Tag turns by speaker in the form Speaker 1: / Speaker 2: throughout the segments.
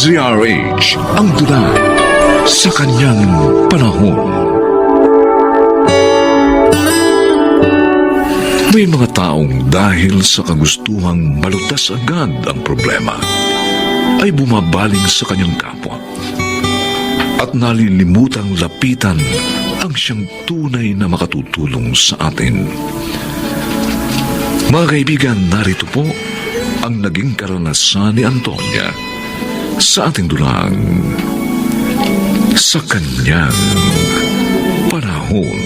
Speaker 1: DZRH ang dula sa kanyang panahon. May mga taong dahil sa kagustuhang malutas agad ang problema ay bumabaling sa kanyang kapwa at nalilimutang lapitan ang siyang tunay na makatutulong sa atin. Mga kaibigan, narito po ang naging karanasan ni Antonia sa ating dulang sa kanyang panahon.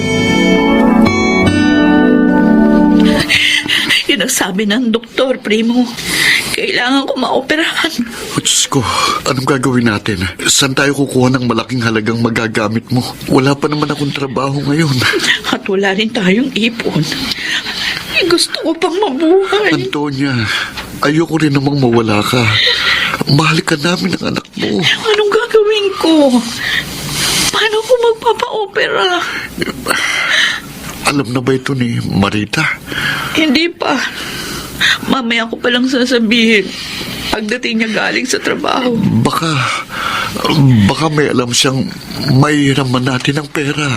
Speaker 2: Yun ang sabi ng doktor, Primo. Kailangan ko maoperahan.
Speaker 3: Oh, Diyos ko, anong gagawin natin? Saan tayo kukuha ng malaking halagang magagamit mo? Wala pa naman akong trabaho ngayon.
Speaker 2: At wala rin tayong ipon. Gusto ko pang mabuhay.
Speaker 3: Antonia, ayoko rin namang mawala ka. Mahal ka namin ng anak mo.
Speaker 2: Anong gagawin ko? Paano ko magpapa-opera?
Speaker 3: Alam na ba ito ni Marita?
Speaker 2: Hindi pa. Mamaya ko palang sasabihin pagdating niya galing sa trabaho.
Speaker 3: Baka may alam siyang may raman natin ng pera.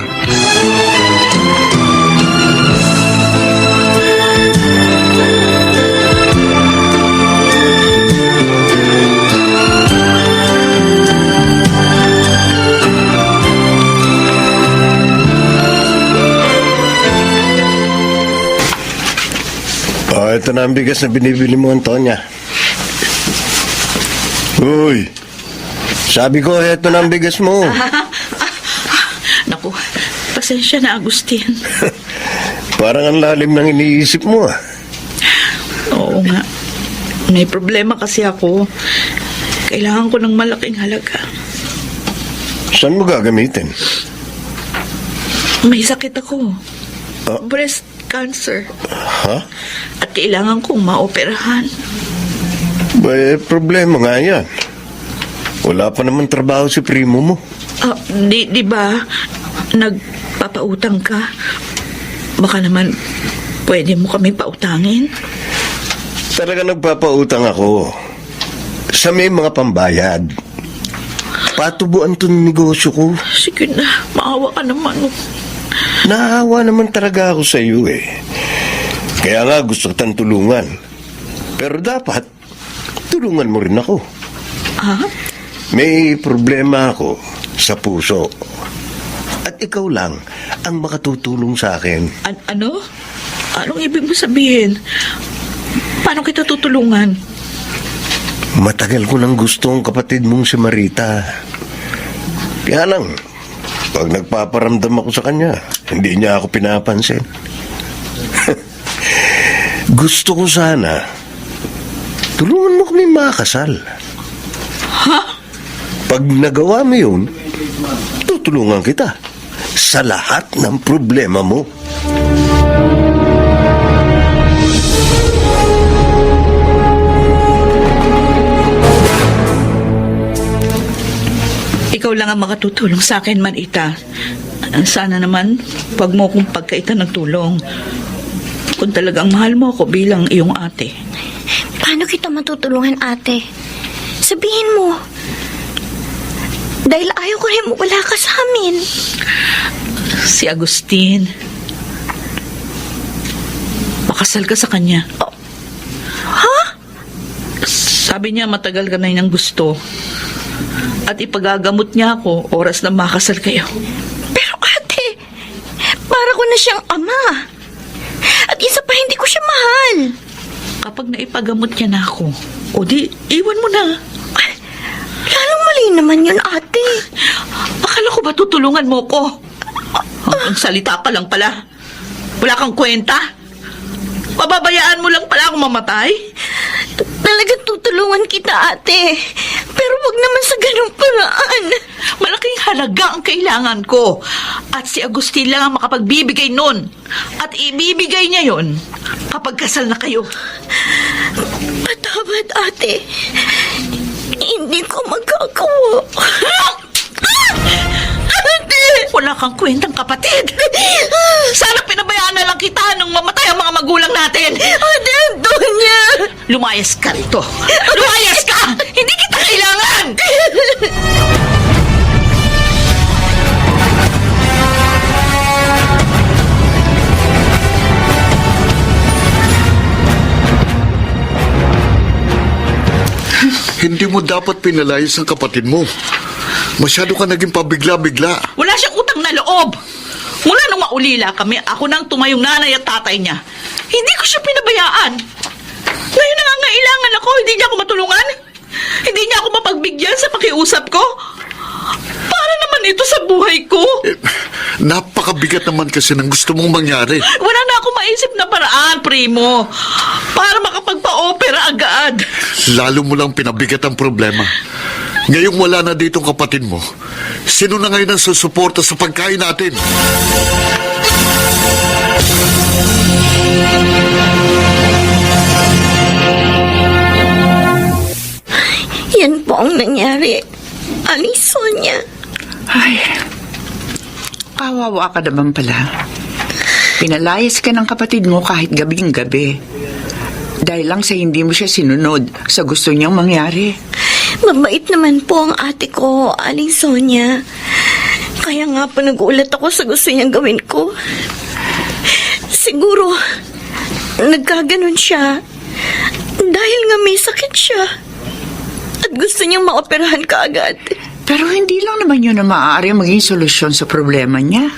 Speaker 4: Ito na ang bigas na binibili mo, Antonia. Uy, sabi ko, ito na ang bigas mo.
Speaker 2: Naku, pasensya na, Agustin.
Speaker 4: Parang ang lalim ng iniisip mo, ah.
Speaker 2: Oo nga. May problema kasi ako. Kailangan ko ng malaking halaga.
Speaker 4: Saan mo gagamitin?
Speaker 2: May sakit ako.
Speaker 4: Ah?
Speaker 2: Breast cancer.
Speaker 4: Ha?
Speaker 2: At kailangan kong maoperahan.
Speaker 4: Problema nga yan. Wala pa naman trabaho si primo mo.
Speaker 2: Di ba nagpapautang ka? Baka naman pwede mo kami pautangin?
Speaker 4: Talaga nagpapautang ako. Sa may mga pambayad. Patubuan to ng negosyo ko.
Speaker 2: Sige na, maawa ka naman.
Speaker 4: Naawa naman talaga ako sa iyo eh. Kaya nga gusto kitang tulungan. Pero dapat, tulungan mo rin ako. May problema ako sa puso. At ikaw lang ang makatutulong sa akin.
Speaker 2: Ano? Anong ibig mo sabihin? Paano kita tutulungan?
Speaker 4: Matagal ko nang gusto ang kapatid mong si Marita. Kaya lang, pag nagpaparamdam ako sa kanya, hindi niya ako pinapansin. Gusto ko sana, tulungan mo kami makasal.
Speaker 2: Ha?
Speaker 4: Pag nagawa mo yun, tutulungan kita sa lahat ng problema mo.
Speaker 2: Ikaw lang ang makatutulong sa akin, Marita. Sana naman, wag mo akong pagkaitan ng tulong. Kung talagang mahal mo ako bilang iyong ate.
Speaker 5: Paano kita matutulungan, ate? Sabihin mo. Dahil ayaw ko rin wala ka sa amin.
Speaker 2: Si Agustin. Makasal ka sa kanya.
Speaker 5: Ha?
Speaker 2: Sabi niya matagal ka na niyang gusto. At ipagagamot niya ako oras na makasal kayo.
Speaker 5: Pero ate, para ko na siyang ama. At isa pa, hindi ko siya mahal.
Speaker 2: Kapag naipagamot niya na ako, o di, iwan mo na.
Speaker 5: Ay, lalong mali naman yun, ate.
Speaker 2: Akala ko ba tutulungan mo ko? Ang salita ka lang pala. Wala kang kwenta. Pababayaan mo lang pala akong mamatay?
Speaker 5: Talagang tutulungan kita, ate. Pero wag naman sa ganung paraan.
Speaker 2: Malaking halaga ang kailangan ko. At si Agustin lang ang makapagbibigay nun. At ibibigay niya yon kapag kasal na kayo.
Speaker 5: Patawad, ate. Hindi ko magagawa. Ate!
Speaker 2: Wala kang kwentang kapatid. Sana pinabayaan na lang kita nung mamatay ang mga magulang natin.
Speaker 5: Ate Antonia!
Speaker 2: Lumayas ka rito. Lumayas ka! Hindi kita kailangan!
Speaker 3: Hindi mo dapat pinalayas ang kapatid mo. Masyado ka naging pabigla-bigla.
Speaker 2: Wala siyang utang na loob. Mula nung maulila kami, ako nang tumayong nanay at tatay niya. Hindi ko siya pinabayaan. Ngayon nangangailangan ako, hindi niya ako matulungan. Hindi niya ako mapagbigyan sa pakiusap ko. Para naman ito sa buhay ko.
Speaker 3: Napakabigat naman kasi ng gusto mong mangyari.
Speaker 2: Wala na ako maisip na paraan, Primo. Para makapagpa-opera agad.
Speaker 3: Lalo mo lang pinabigat ang problema. Ngayong wala na ditong kapatid mo, sino na ngayon ang susuporta sa pagkain natin?
Speaker 5: Yan po ang nangyari. Aling Sonia.
Speaker 6: Ay, kawawa ka naman pala. Pinalayas ka ng kapatid mo kahit gabing-gabi. Dahil lang sa hindi mo siya sinunod sa gusto niyang mangyari.
Speaker 5: Mabait naman po ang ate ko, Aling Sonia. Kaya nga po nagulat ako sa gusto niyang gawin ko. Siguro, nagkaganon siya dahil nga may sakit siya. At gusto niyang maoperahan kaagad.
Speaker 6: Pero hindi lang naman yun na maaari maging solusyon sa problema niya.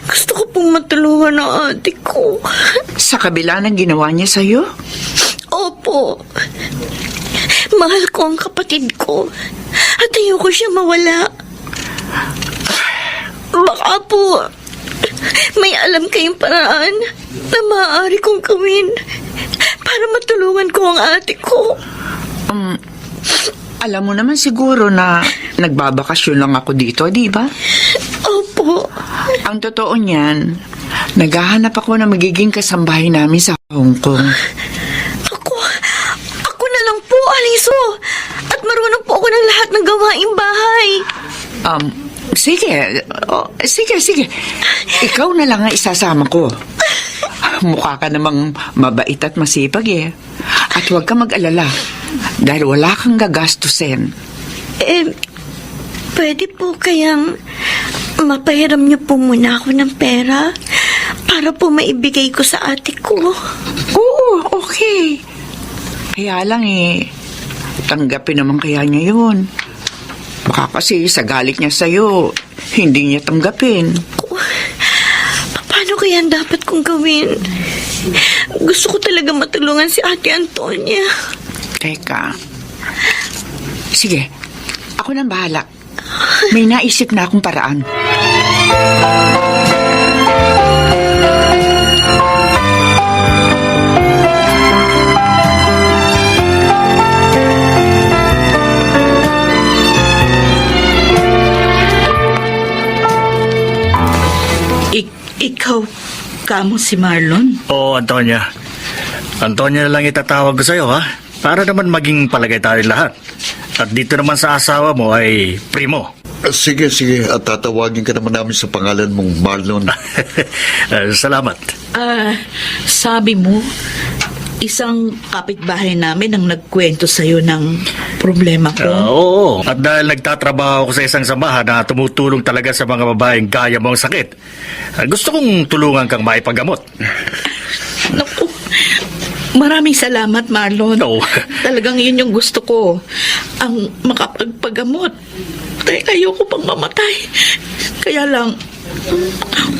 Speaker 5: Gusto ko pong matulungan ang ate ko.
Speaker 6: Sa kabila ng ginawa niya sa'yo?
Speaker 5: Opo. Mahal ko ang kapatid ko. At ayoko siya mawala. Baka po, may alam kayong paraan na maaari kong gawin para matulungan ko ang ate ko.
Speaker 6: Alam mo naman siguro na nagbabakasyon lang ako dito, di ba?
Speaker 5: Opo.
Speaker 6: Ang totoo niyan, naghahanap ako na magiging kasambahay namin sa Hong Kong.
Speaker 5: Ako na lang po, Aliso. At marunong po ako ng lahat ng gawaing bahay.
Speaker 6: Sige. Sige. Ikaw na lang ang isasama ko. Mukha ka namang mabait at masipag eh. At huwag ka mag-alala dahil wala kang gagastusin.
Speaker 5: Pwede po kayang mapahiram niyo po muna ako ng pera para po maibigay ko sa ate ko.
Speaker 6: Oo, okay. Kaya lang tanggapin naman kaya niya yun. Baka kasi sa galit niya sa'yo, hindi niya tanggapin.
Speaker 5: Paano kaya ang dapat kong gawin? Gusto ko talaga matulungan si Ate Antonia.
Speaker 6: Teka. Sige, ako nang bahala. May naisip na akong paraan.
Speaker 2: Ikaw, kamo si Marlon?
Speaker 7: Oo, Antonia. Antonia na lang itatawag ko sa'yo, ha? Para naman maging palagay tayo lahat. At dito naman sa asawa mo ay Primo.
Speaker 3: Sige. At tatawagin ka naman namin sa pangalan mong Marlon.
Speaker 7: Salamat.
Speaker 2: Sabi mo, isang kapitbahay namin ang nagkwento sa'yo ng problema ko.
Speaker 7: Oo. At dahil nagtatrabaho ako sa isang samahan na tumutulong talaga sa mga babaeng kaya mo ang sakit, gusto kong tulungan kang maipagamot.
Speaker 2: Naku, maraming salamat, Marlon.
Speaker 7: Oo.
Speaker 2: Talagang yun yung gusto ko. Ang makapagpagamot. Dahil ayoko pang mamatay. Kaya lang,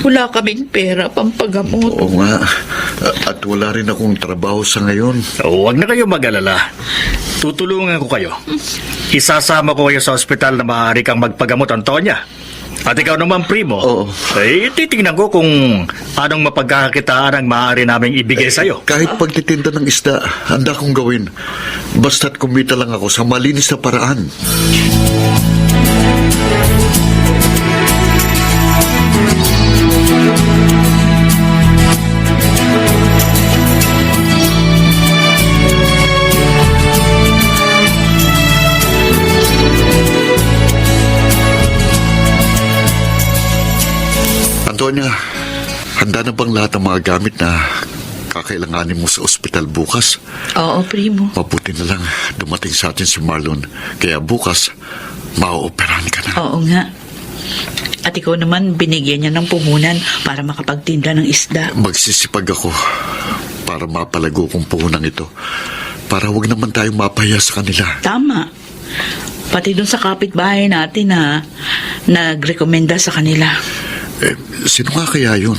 Speaker 2: wala kaming pera pampagamot.
Speaker 3: Oo nga. At wala rin akong trabaho sa ngayon.
Speaker 7: Huwag na kayo mag-alala. Tutulungan ko kayo. Isasama ko kayo sa ospital na maaari kang magpagamot, Antonia. At ikaw naman, Primo.
Speaker 3: Oo.
Speaker 7: Titingnan ko kung anong mapagkakakitaan ang maaari naming ibigay sa'yo.
Speaker 3: Kahit pagtitinda ng isda, handa kong gawin. Basta't kumita lang ako sa malinis na paraan. Antonia, handa na bang lahat ng mga gamit na kakailanganin mo sa ospital bukas?
Speaker 2: Oo, Primo.
Speaker 3: Mabuti na lang dumating sa atin si Marlon. Kaya bukas, mauoperahan ka na.
Speaker 2: Oo nga. At ikaw naman, binigyan niya ng puhunan para makapagtinda ng isda.
Speaker 3: Magsisipag ako para mapalago kong puhunan ito. para wag naman tayo mapahiya sa kanila.
Speaker 2: Tama. Pati dun sa kapitbahay natin na nagrekomenda sa kanila.
Speaker 3: Sino nga kaya yun?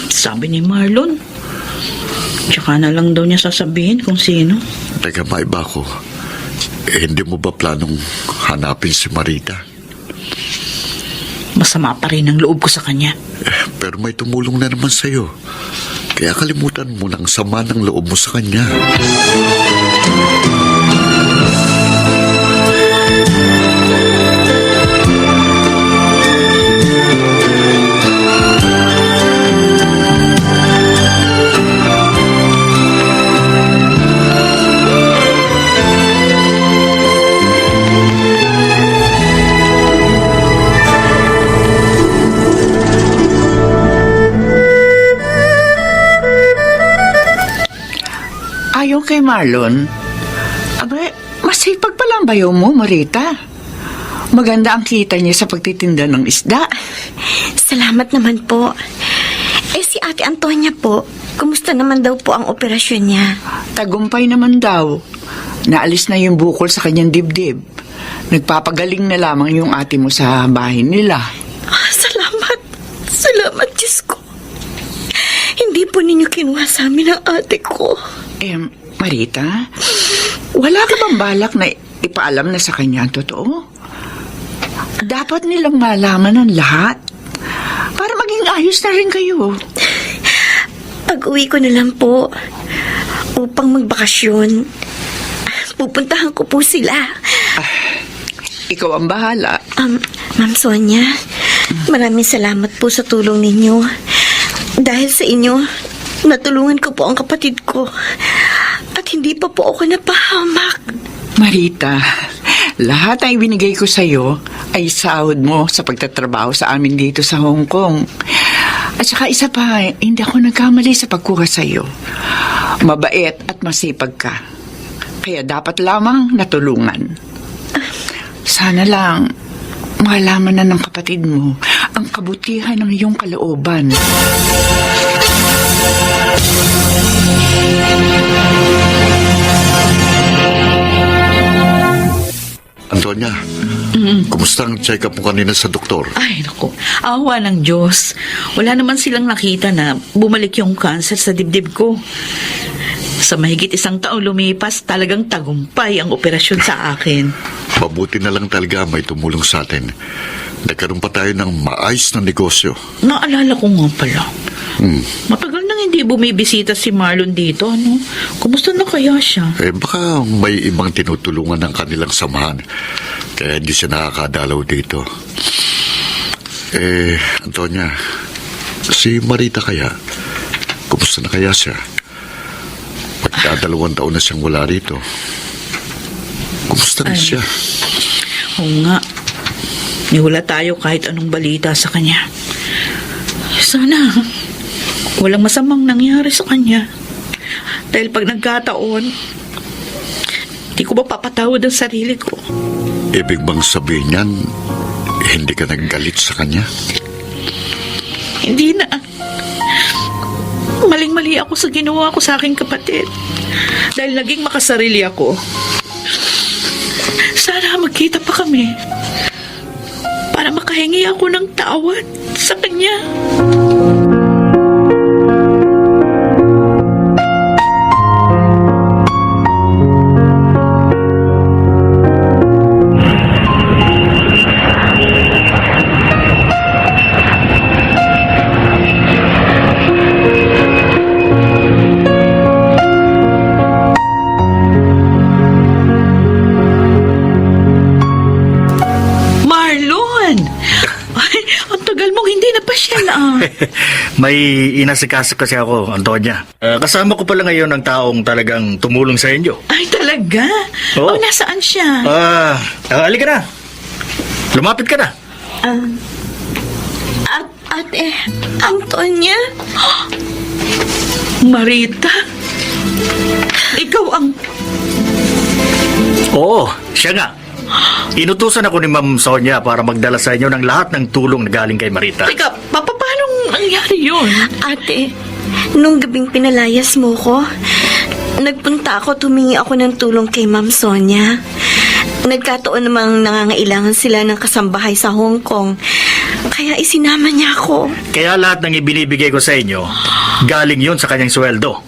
Speaker 2: Sabi ni Marlon. Tsaka na lang daw niya sasabihin kung sino.
Speaker 3: Teka, maiba ko. Hindi mo ba planong hanapin si Marita?
Speaker 2: Masama pa rin ang loob ko sa kanya.
Speaker 3: Pero may tumulong na naman sa'yo. Kaya kalimutan mo ng sama ng loob mo sa kanya.
Speaker 6: Ayaw kay Marlon? Abe, masipag pala ang bayaw mo, Marita. Maganda ang kita niya sa pagtitinda ng isda.
Speaker 5: Salamat naman po. Si Ate Antonia po, kumusta naman daw po ang operasyon niya?
Speaker 6: Tagumpay naman daw. Naalis na yung bukol sa kanyang dibdib. Nagpapagaling na lamang yung ate mo sa bahay nila.
Speaker 5: Salamat. Salamat, Diyos ko. Hindi po ninyo kinuha sa amin ang ate ko.
Speaker 6: Marita, wala ka bang balak na ipaalam na sa kanya ang totoo? Dapat nilang malaman ang lahat para maging ayos na rin kayo.
Speaker 5: Pag-uwi ko na lang po upang magbakasyon, pupuntahan ko po sila.
Speaker 6: Ikaw ang bahala.
Speaker 5: Ma'am Sonia, maraming salamat po sa tulong ninyo. Dahil sa inyo, natulungan ko po ang kapatid ko. At hindi pa po ako napahamak.
Speaker 6: Marita, lahat ay binigay ko sa'yo ay sahod mo sa pagtatrabaho sa amin dito sa Hong Kong. At saka isa pa, hindi ako nagkamali sa pagkuha sa'yo. Mabait at masipag ka. Kaya dapat lamang natulungan. Sana lang malaman na ng kapatid mo ang kabutihan ng iyong kalooban.
Speaker 3: Antonia, kumusta ang check-up mo kanina sa doktor?
Speaker 2: Ay, naku. Awa ng Diyos. Wala naman silang nakita na bumalik yung cancer sa dibdib ko. Sa mahigit 1 taon lumipas, talagang tagumpay ang operasyon sa akin.
Speaker 3: Mabuti na lang talaga may tumulong sa atin. Nagkaroon pa tayo ng maayos na negosyo.
Speaker 2: Naalala ko nga pala. Matagal nang hindi bumibisita si Marlon dito, ano? Kumusta na kaya siya?
Speaker 3: Baka may ibang tinutulungan ng kanilang samahan. Kaya hindi siya nakakadalaw dito. Antonia, si Marita kaya? Kumusta na kaya siya? Magdadalawang taon na siyang wala rito. Kumusta na siya?
Speaker 2: Oo nga. Niwala tayo kahit anong balita sa kanya. Sana walang masamang nangyari sa kanya. Dahil pag nagkataon, di ko ba papatawad ang sarili ko?
Speaker 3: Ibig bang sabihin niyan, hindi ka naggalit sa kanya?
Speaker 2: Hindi na. Maling-mali ako sa ginawa ko sa aking kapatid. Dahil naging makasarili ako. Sana magkita pa kami. Para makahingi ako ng tawad sa kanya.
Speaker 7: May inasikaso kasi ako, Antonia. Kasama ko pala ngayon ang taong talagang tumulong sa inyo.
Speaker 2: Ay, talaga?
Speaker 7: Oo.
Speaker 2: Nasaan siya?
Speaker 7: Halika na. Lumapit ka na.
Speaker 5: Ate Antonia?
Speaker 2: Marita? Ikaw ang...
Speaker 7: Oo, siya nga. Inutusan ako ni Ma'am Sonia para magdala sa inyo ng lahat ng tulong na galing kay Marita.
Speaker 2: Teka, paano nangyari yun?
Speaker 5: Ate, nung gabing pinalayas mo ko, Nagpunta ako, tumingi ako ng tulong kay Ma'am Sonia. Nagkataon namang nangangailangan sila ng kasambahay sa Hong Kong. Kaya isinama niya ako.
Speaker 7: Kaya lahat ng ibinibigay ko sa inyo, galing yon sa kanyang sweldo.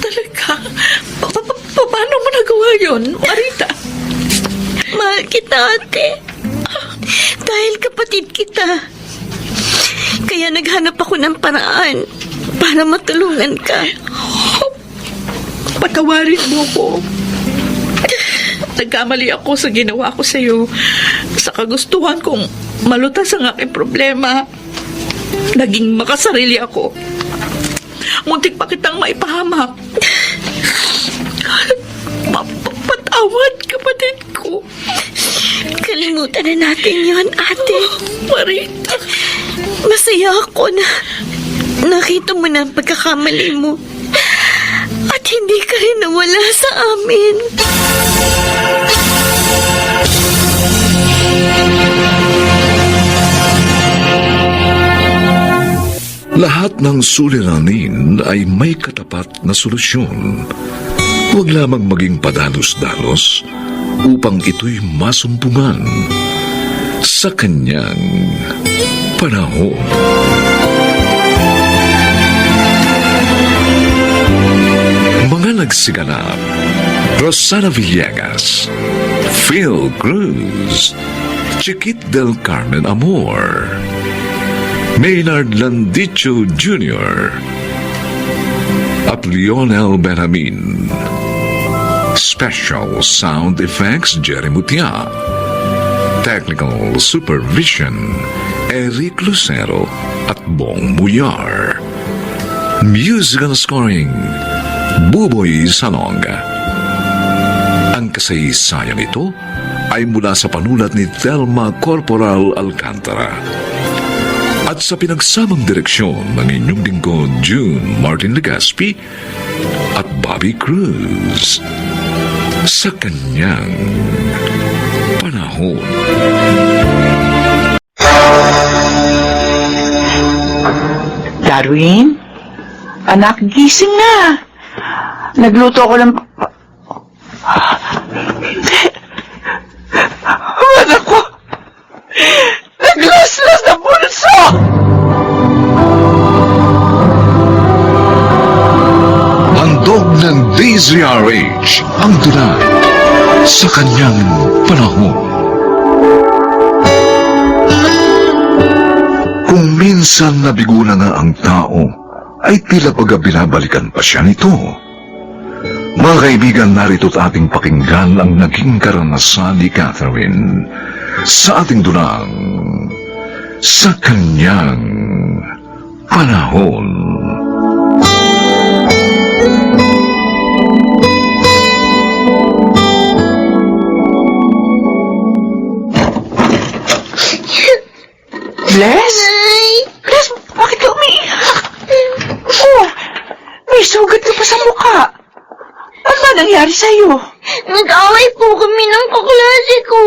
Speaker 2: Talaga? Paano mo nagawa yun, Marita?
Speaker 5: Mahal kita, ate. Dahil kapatid kita. Kaya naghanap ako ng paraan para matulungan ka.
Speaker 2: Patawarin mo ko. Nagkamali ako sa ginawa ko sa iyo. Sa kagustuhan kong malutas ang aking problema. Naging makasarili ako. Muntik pa kitang maipahamak. Patawad, kapatid ko.
Speaker 5: Kalimutan na natin yon, ate.
Speaker 2: Marita.
Speaker 5: Masaya ako na nakita mo na ang pagkakamali mo. At hindi ka rin nawala sa amin.
Speaker 1: Lahat ng suliranin ay may katapat na solusyon. Huwag lamang maging padalos-dalos upang ito'y masumpungan sa kanyang panahon. Mga nagsiganap: Rosana Villegas, Phil Cruz, Chiquit del Carmen Amor, Maynard Landicho Jr. at Lionel Benjamin. Special Sound Effects Jerry Mutia. Technical Supervision Eric Lucero at Bong Muyar. Musical Scoring Buboy Salonga. Ang kasaysayan ito ay mula sa panulat ni Thelma Corporal Alcantara at sa pinagsamang direksyon ng inyong lingkod June Martin Legaspi at Bobby Cruz sa kanyang panahon.
Speaker 6: Darwin? Anak, gising na. Nagluto ako ng... Hindi. Anak ko! Naglaslas na bulso!
Speaker 1: Handog ng DZRH ang tula sa kanyang panahon. Kung minsan nabigo na nga ang tao, ay tila baga binabalikan pa siya nito. Mga kaibigan, narito't ating pakinggan ang naging karanasan ni Catherine sa ating dunang sa kanyang panahon.
Speaker 6: Bless? Bless, bakit ka umiiyak? Oh, may sugat ka pa sa mukha. Ano ba nangyari sa'yo?
Speaker 5: Nag-away po kami ng kaklase ko.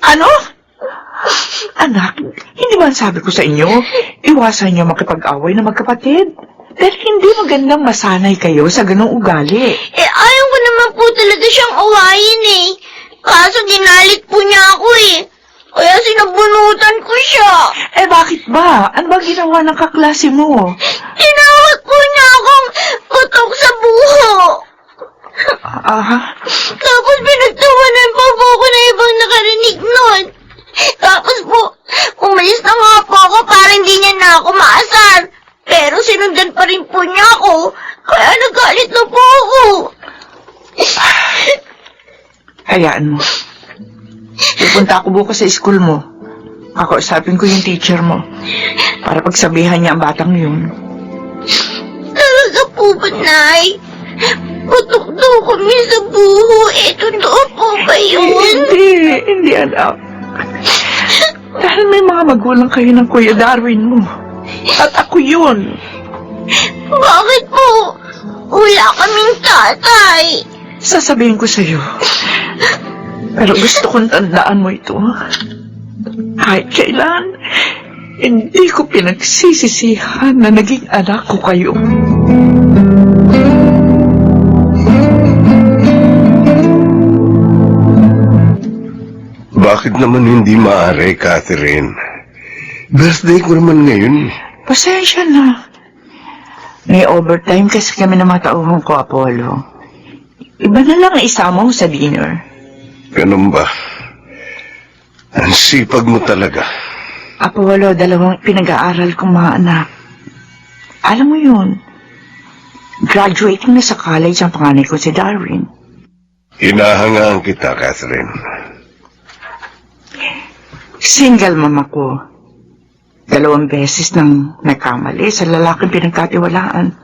Speaker 6: Ano? Anak, hindi ba sabi ko sa inyo, iwasan niyo makipag-away na magkapatid? Dahil hindi magandang masanay kayo sa ganong ugali.
Speaker 5: Ayaw ko naman po talaga siyang awayin eh. Kaso ginalit po niya ako eh. Kaya sinabunutan ko siya.
Speaker 6: Bakit ba? Ano ba ginawa ng kaklase mo?
Speaker 5: Tinawag po niya akong putok sa buho. Tapos pinagtawanan pa po ako na ibang nakarinig nun. Tapos po, umalis na nga po ako para hindi niya na ako maasar. Pero sinundan pa rin po niya ako. Kaya nagalit na po ako.
Speaker 6: Hayaan mo. Pupunta ako bukas sa school mo. Kakausapin ko yung teacher mo. Para pagsabihan niya ang batang yun.
Speaker 5: Talaga po ba, Nay? Putok daw kami sa buho. Totoo po ba yun?
Speaker 6: Hindi anak. Dahil may mga magulang kayo ng Kuya Darwin mo. At ako yun.
Speaker 5: Bakit po? Wala kaming tatay.
Speaker 6: Sasabihin ko sa'yo. Pero gusto kong tandaan mo ito. Kahit kailan, hindi ko pinagsisisihan na naging anak ko kayo.
Speaker 4: Bakit naman hindi maaari, Catherine? Birthday ko naman ngayon.
Speaker 6: Pasensya na. May overtime kasi kami ng mga tauhan ko, Apollo. Iba na lang isama mo sa dinner.
Speaker 4: Ganun ba? Ang sipag mo talaga.
Speaker 6: Apollo, 2 pinag-aaral kong mga anak. Alam mo yun, graduating na sa college ang panganay ko si Darwin.
Speaker 4: Hinahangaan kita, Catherine.
Speaker 6: Single mama ko. 2 beses nang nagkamali sa lalaking pinagkatiwalaan.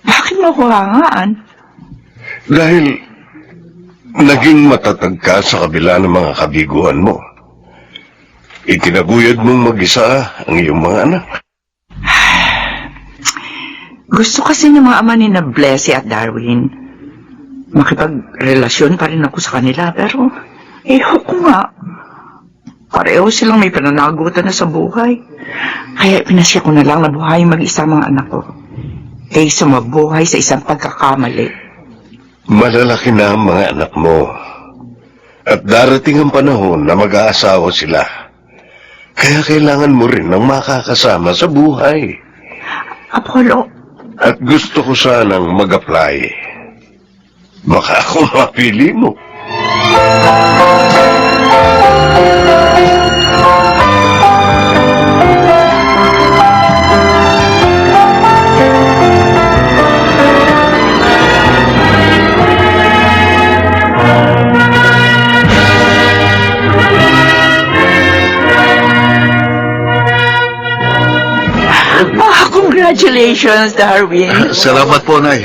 Speaker 6: Bakit mo ko hangaan?
Speaker 4: Dahil naging matatag ka sa kabila ng mga kabiguan mo. Itinaguyod mong mag-isa ang iyong mga anak.
Speaker 6: Gusto kasi ng mga ama ni na Blessy at Darwin. Makipagrelasyon pa rin ako sa kanila, pero ko nga. Pareho silang may pananagutan na sa buhay. Kaya pinasya ko na lang na buhay mag-isa mga anak ko. Kaysa mabuhay sa isang pagkakamali.
Speaker 4: Malalaki na ang mga anak mo. At darating ang panahon na mag-aasawa sila. Kaya kailangan mo rin ng makakasama sa buhay.
Speaker 6: Apollo,
Speaker 4: At gusto ko sanang mag-apply. Baka ako mapili mo.
Speaker 6: congratulations, Darwin.
Speaker 3: Salamat po, Nay.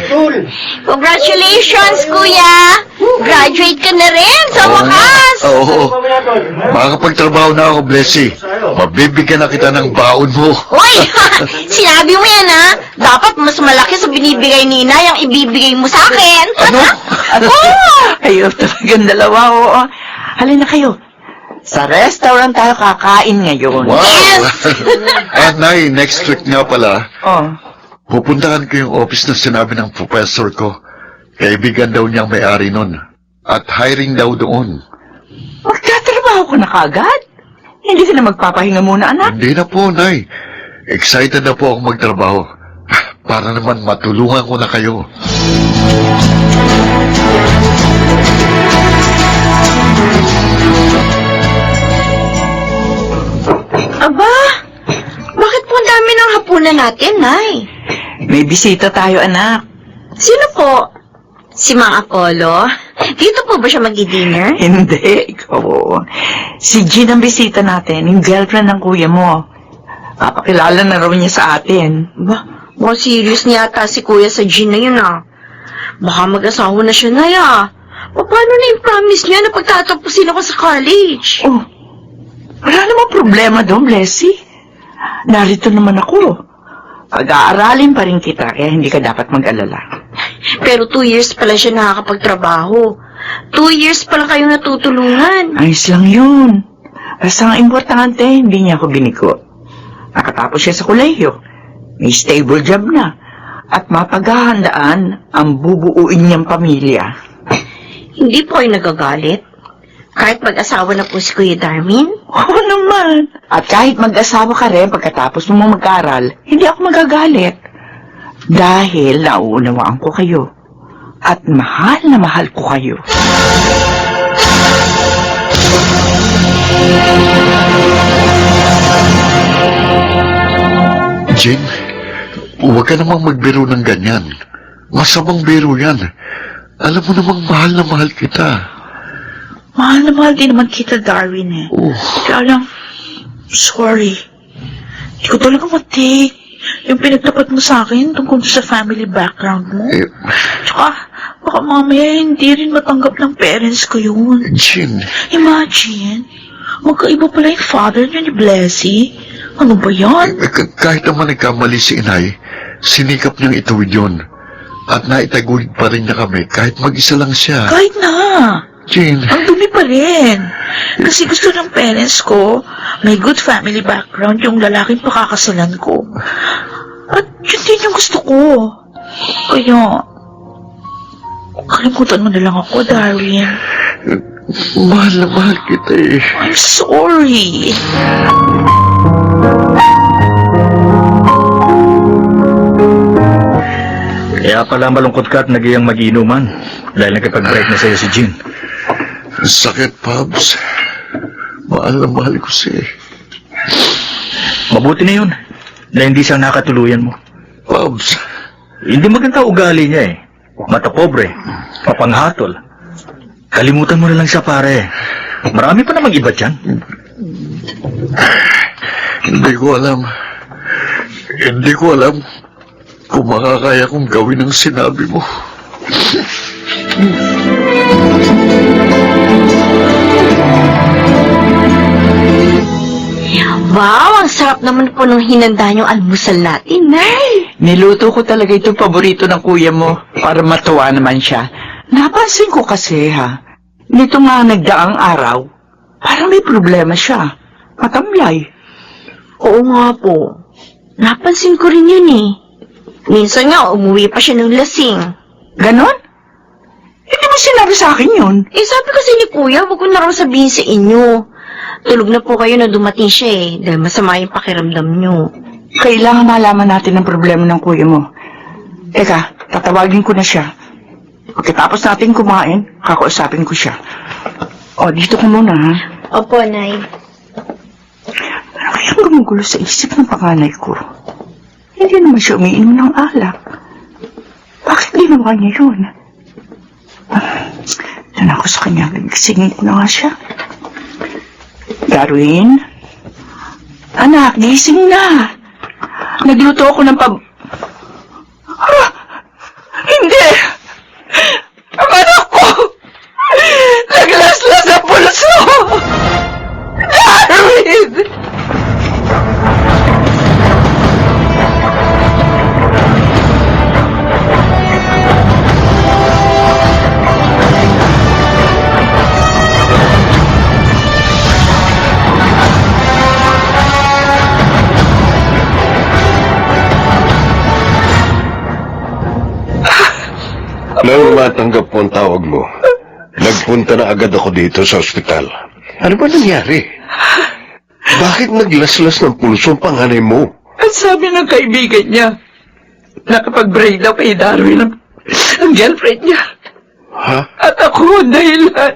Speaker 5: Congratulations, Kuya! Graduate ka na rin sa wakas!
Speaker 3: Oo. Makakapagtrabaho na ako, Blessy. Mabibigyan na kita ng baon mo.
Speaker 5: Hoy! Sinabi mo yan, ha? Dapat mas malaki sa binibigay ni Inay ang ibibigay mo sa akin.
Speaker 3: Ano?
Speaker 6: Kayo talagang dalawa, oo. Halina kayo. Sa restaurant tayo kakain ngayon.
Speaker 3: Wow! Nay, next week nga pala,
Speaker 6: Oh.
Speaker 3: pupuntahan ko yung office na sinabi ng professor ko. Kaibigan daw niyang may-ari nun. At hiring daw doon.
Speaker 6: Magtatrabaho ko na kagad? Hindi ka na magpapahinga muna, anak?
Speaker 3: Hindi na po, Nay. Excited na po ako magtrabaho. Para naman matulungan ko na kayo.
Speaker 5: Aba, bakit po ang dami ng hapunan natin, Nay?
Speaker 6: May bisita tayo, anak.
Speaker 5: Sino po? Si Mang Apollo? Dito po ba siya mag-dinner?
Speaker 6: Hindi, ikaw. Si Jean ang bisita natin, yung girlfriend ng kuya mo. Papakilala na raw niya sa atin.
Speaker 5: Ba, serious niya ata si Kuya sa Jean na yun, ah. Baka mag-asawa na siya, Nay, ah. Paano na yung promise niya na pagtatapusin ako sa college?
Speaker 6: Oh, wala namang problema doon, Blessy. Narito naman ako. Pag-aaralin pa rin kita, kaya hindi ka dapat mag-alala.
Speaker 5: Pero 2 years pala siya nakakapagtrabaho. 2 years pala kayo natutulungan.
Speaker 6: Ayos lang yun. Basta ang importante, hindi niya ako biniko. Nakatapos siya sa kolehiyo. May stable job na. At mapaghahandaan ang bubuuin niyang pamilya.
Speaker 5: Hindi po kayo nagagalit? Kahit mag-asawa na po si Kuya Darwin?
Speaker 6: Oo naman. At kahit mag-asawa ka rin pagkatapos mo mag-aral, hindi ako magagalit. Dahil nauunawaan ko kayo. At mahal na mahal ko kayo.
Speaker 3: Jane, huwag ka namang magbiro ng ganyan. Masamang biro yan. Alam mo namang mahal na mahal kita.
Speaker 2: Mahal na mahal din naman kita, Darwin, eh.
Speaker 3: Oh.
Speaker 2: Kaya lang, sorry. Hindi ko talaga matake yung pinagtapat mo sa akin tungkol sa family background mo. Tsaka, baka mamaya hindi rin matanggap ng parents ko yun.
Speaker 3: Jane,
Speaker 2: Imagine, magkaiba pala yung father niya ni Blessy. Ano ba yan?
Speaker 3: kahit naman nagkamali si Inay, sinikap niyang ituwid yun. At naitaguyod pa rin niya kami kahit mag-isa lang siya.
Speaker 2: Kahit na.
Speaker 3: Jane,
Speaker 2: Ang dumi pa rin. Kasi gusto ng parents ko, may good family background yung lalaking pakakasalan ko. At yun din yung gusto ko. Kaya, kalimutan mo na lang ako, Darwin.
Speaker 3: Mahal na mahal kita eh.
Speaker 2: I'm sorry.
Speaker 7: Kaya pala malungkot ka at nagiyang mag-inuman dahil nakipag-break na sa'yo si Jean.
Speaker 3: Sakit, Pabs. Mahal na mahal ko siya eh.
Speaker 7: Mabuti na yun na hindi siya nakatuluyan mo.
Speaker 3: Pabs,
Speaker 7: Hindi maganda ugali niya eh. Mata pobre, mapanghatol. Kalimutan mo na lang siya pare. Marami pa namang iba dyan.
Speaker 3: hindi ko alam. Hindi ko alam kung makakaya kong gawin ang sinabi mo.
Speaker 5: Wow, ang sarap naman po nung hinanda niyong almusal natin, Nay.
Speaker 6: Niluto ko talaga itong paborito ng kuya mo para matuwa naman siya. Napansin ko kasi ha, nito nga nagdaang araw, parang may problema siya. Matamlay.
Speaker 5: Oo nga po. Napansin ko rin yun eh. Minsan nga, umuwi pa siya ng lasing.
Speaker 6: Ganon? Hindi mo sinabi sa akin yun.
Speaker 5: Eh, sabi kasi ni Kuya, huwag ko na raw sabihin sa inyo. Tulog na po kayo na dumating siya eh, dahil masama yung pakiramdam niyo.
Speaker 6: Kailangan malaman natin ang problema ng kuya mo. Teka, tatawagin ko na siya. Pagkatapos natin kumain, kakausapin ko siya. O, dito ko muna ha.
Speaker 5: Opo, Nay.
Speaker 6: Ano kayang gumugulo sa isip ng panganay ko? Hindi naman siya umiinom ng alak. Bakit ginawa niya yun? Doon ako sa kanya, gisingin ko na nga siya. Darwin? Anak, gising na. Nagluto ako ng Ah! Hindi! Ang anak ko! Naglaslas sa pulso! Darwin!
Speaker 4: Nang matanggap ko ang tawag mo, nagpunta na agad ako dito sa ospital. Ano ba nangyari? Bakit naglaslas ng pulso ang panganay mo?
Speaker 6: Ang sabi ng kaibigan niya, nakapag-break daw kay Darwin ang girlfriend niya.
Speaker 4: Ha?
Speaker 6: At ako ang dahilan.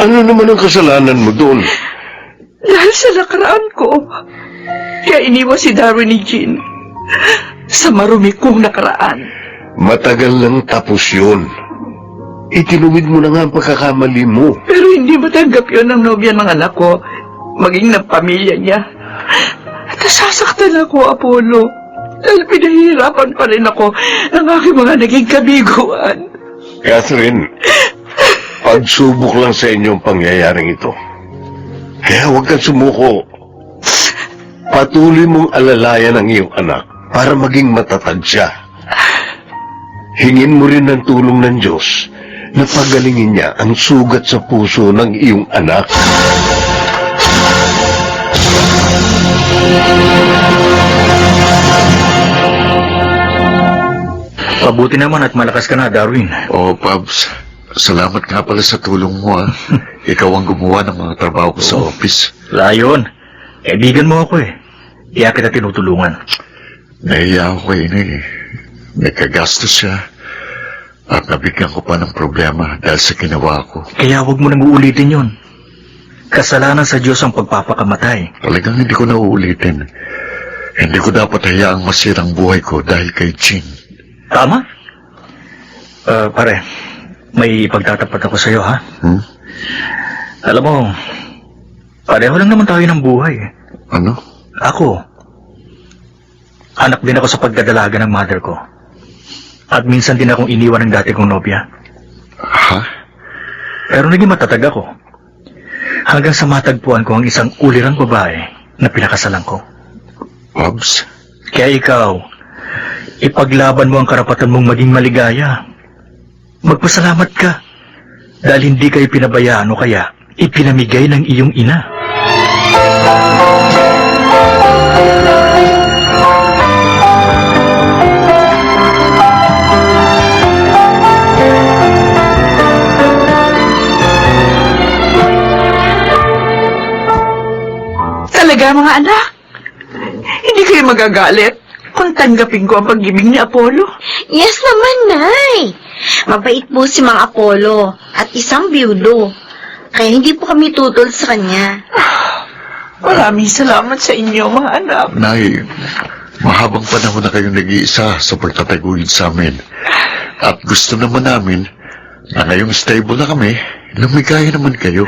Speaker 4: Ano naman ang kasalanan mo doon?
Speaker 6: Dahil sa nakaraan ko, kaya iniwan si Darwin ni Jean sa marumi kong nakaraan.
Speaker 4: Matagal nang tapos yun. Itinuwid mo na nga ang pagkakamali mo.
Speaker 6: Pero hindi matanggap yun ng nobya ng anak ko, maging ng pamilya niya. At nasasaktan ako, Apollo. Dahil pinahihirapan pa rin ako ng aking mga naging kabiguan.
Speaker 4: Catherine, pagsubok lang sa inyong pangyayaring ito. Kaya huwag kang sumuko. Patuloy mong alalayan ang iyong anak para maging matatag siya. Hingin mo rin ng tulong ng Diyos na pagalingin niya ang sugat sa puso ng iyong anak.
Speaker 7: Pabuti naman at malakas ka na, Darwin.
Speaker 3: Oh, Pabs. Salamat nga pala sa tulong mo ah. Ikaw ang gumawa ng mga trabaho ko sa office.
Speaker 7: Layon. Kaibigan mo ako eh. Kaya kita tinutulungan.
Speaker 3: Nahiya ako kay Inay eh. May kagastos siya. At nabigyan ko pa ng problema dahil sa ginawa ko.
Speaker 7: Kaya huwag mo nang uulitin yun. Kasalanan sa Diyos ang pagpapakamatay.
Speaker 3: Talagang hindi ko na uulitin. Hindi ko dapat hayaang masirang buhay ko dahil kay Jean.
Speaker 7: Tama? Pare, may pagtatapat ako sa'yo, ha? Alam mo, pareho lang naman tayo ng buhay.
Speaker 3: Ano?
Speaker 7: Ako, anak din ako sa pagdadalaga ng mother ko. At minsan din akong iniwan ng dati kong nobya.
Speaker 3: Ha?
Speaker 7: Pero naging matatag ako. Hanggang sa matagpuan ko ang isang ulirang babae na pinakasalan ko.
Speaker 3: Pabs?
Speaker 7: Kaya ikaw, ipaglaban mo ang karapatan mong maging maligaya. Magpasalamat ka dahil hindi kayo pinabayaan o kaya ipinamigay ng iyong ina.
Speaker 6: Talaga, mga anak? Hindi kayo magagalit kung tanggapin ko ang pag-ibig ni Apollo?
Speaker 5: Yes naman, Nay. Mabait po si Mang Apollo at isang biyudo. Kaya hindi po kami tutol sa kanya.
Speaker 6: Maraming salamat sa inyo, mga anak.
Speaker 3: Nay, mahabang panahon na kayong nag-iisa sa pagtataguyod sa amin. At gusto naman namin na ngayong stable na kami, lumigaya naman kayo.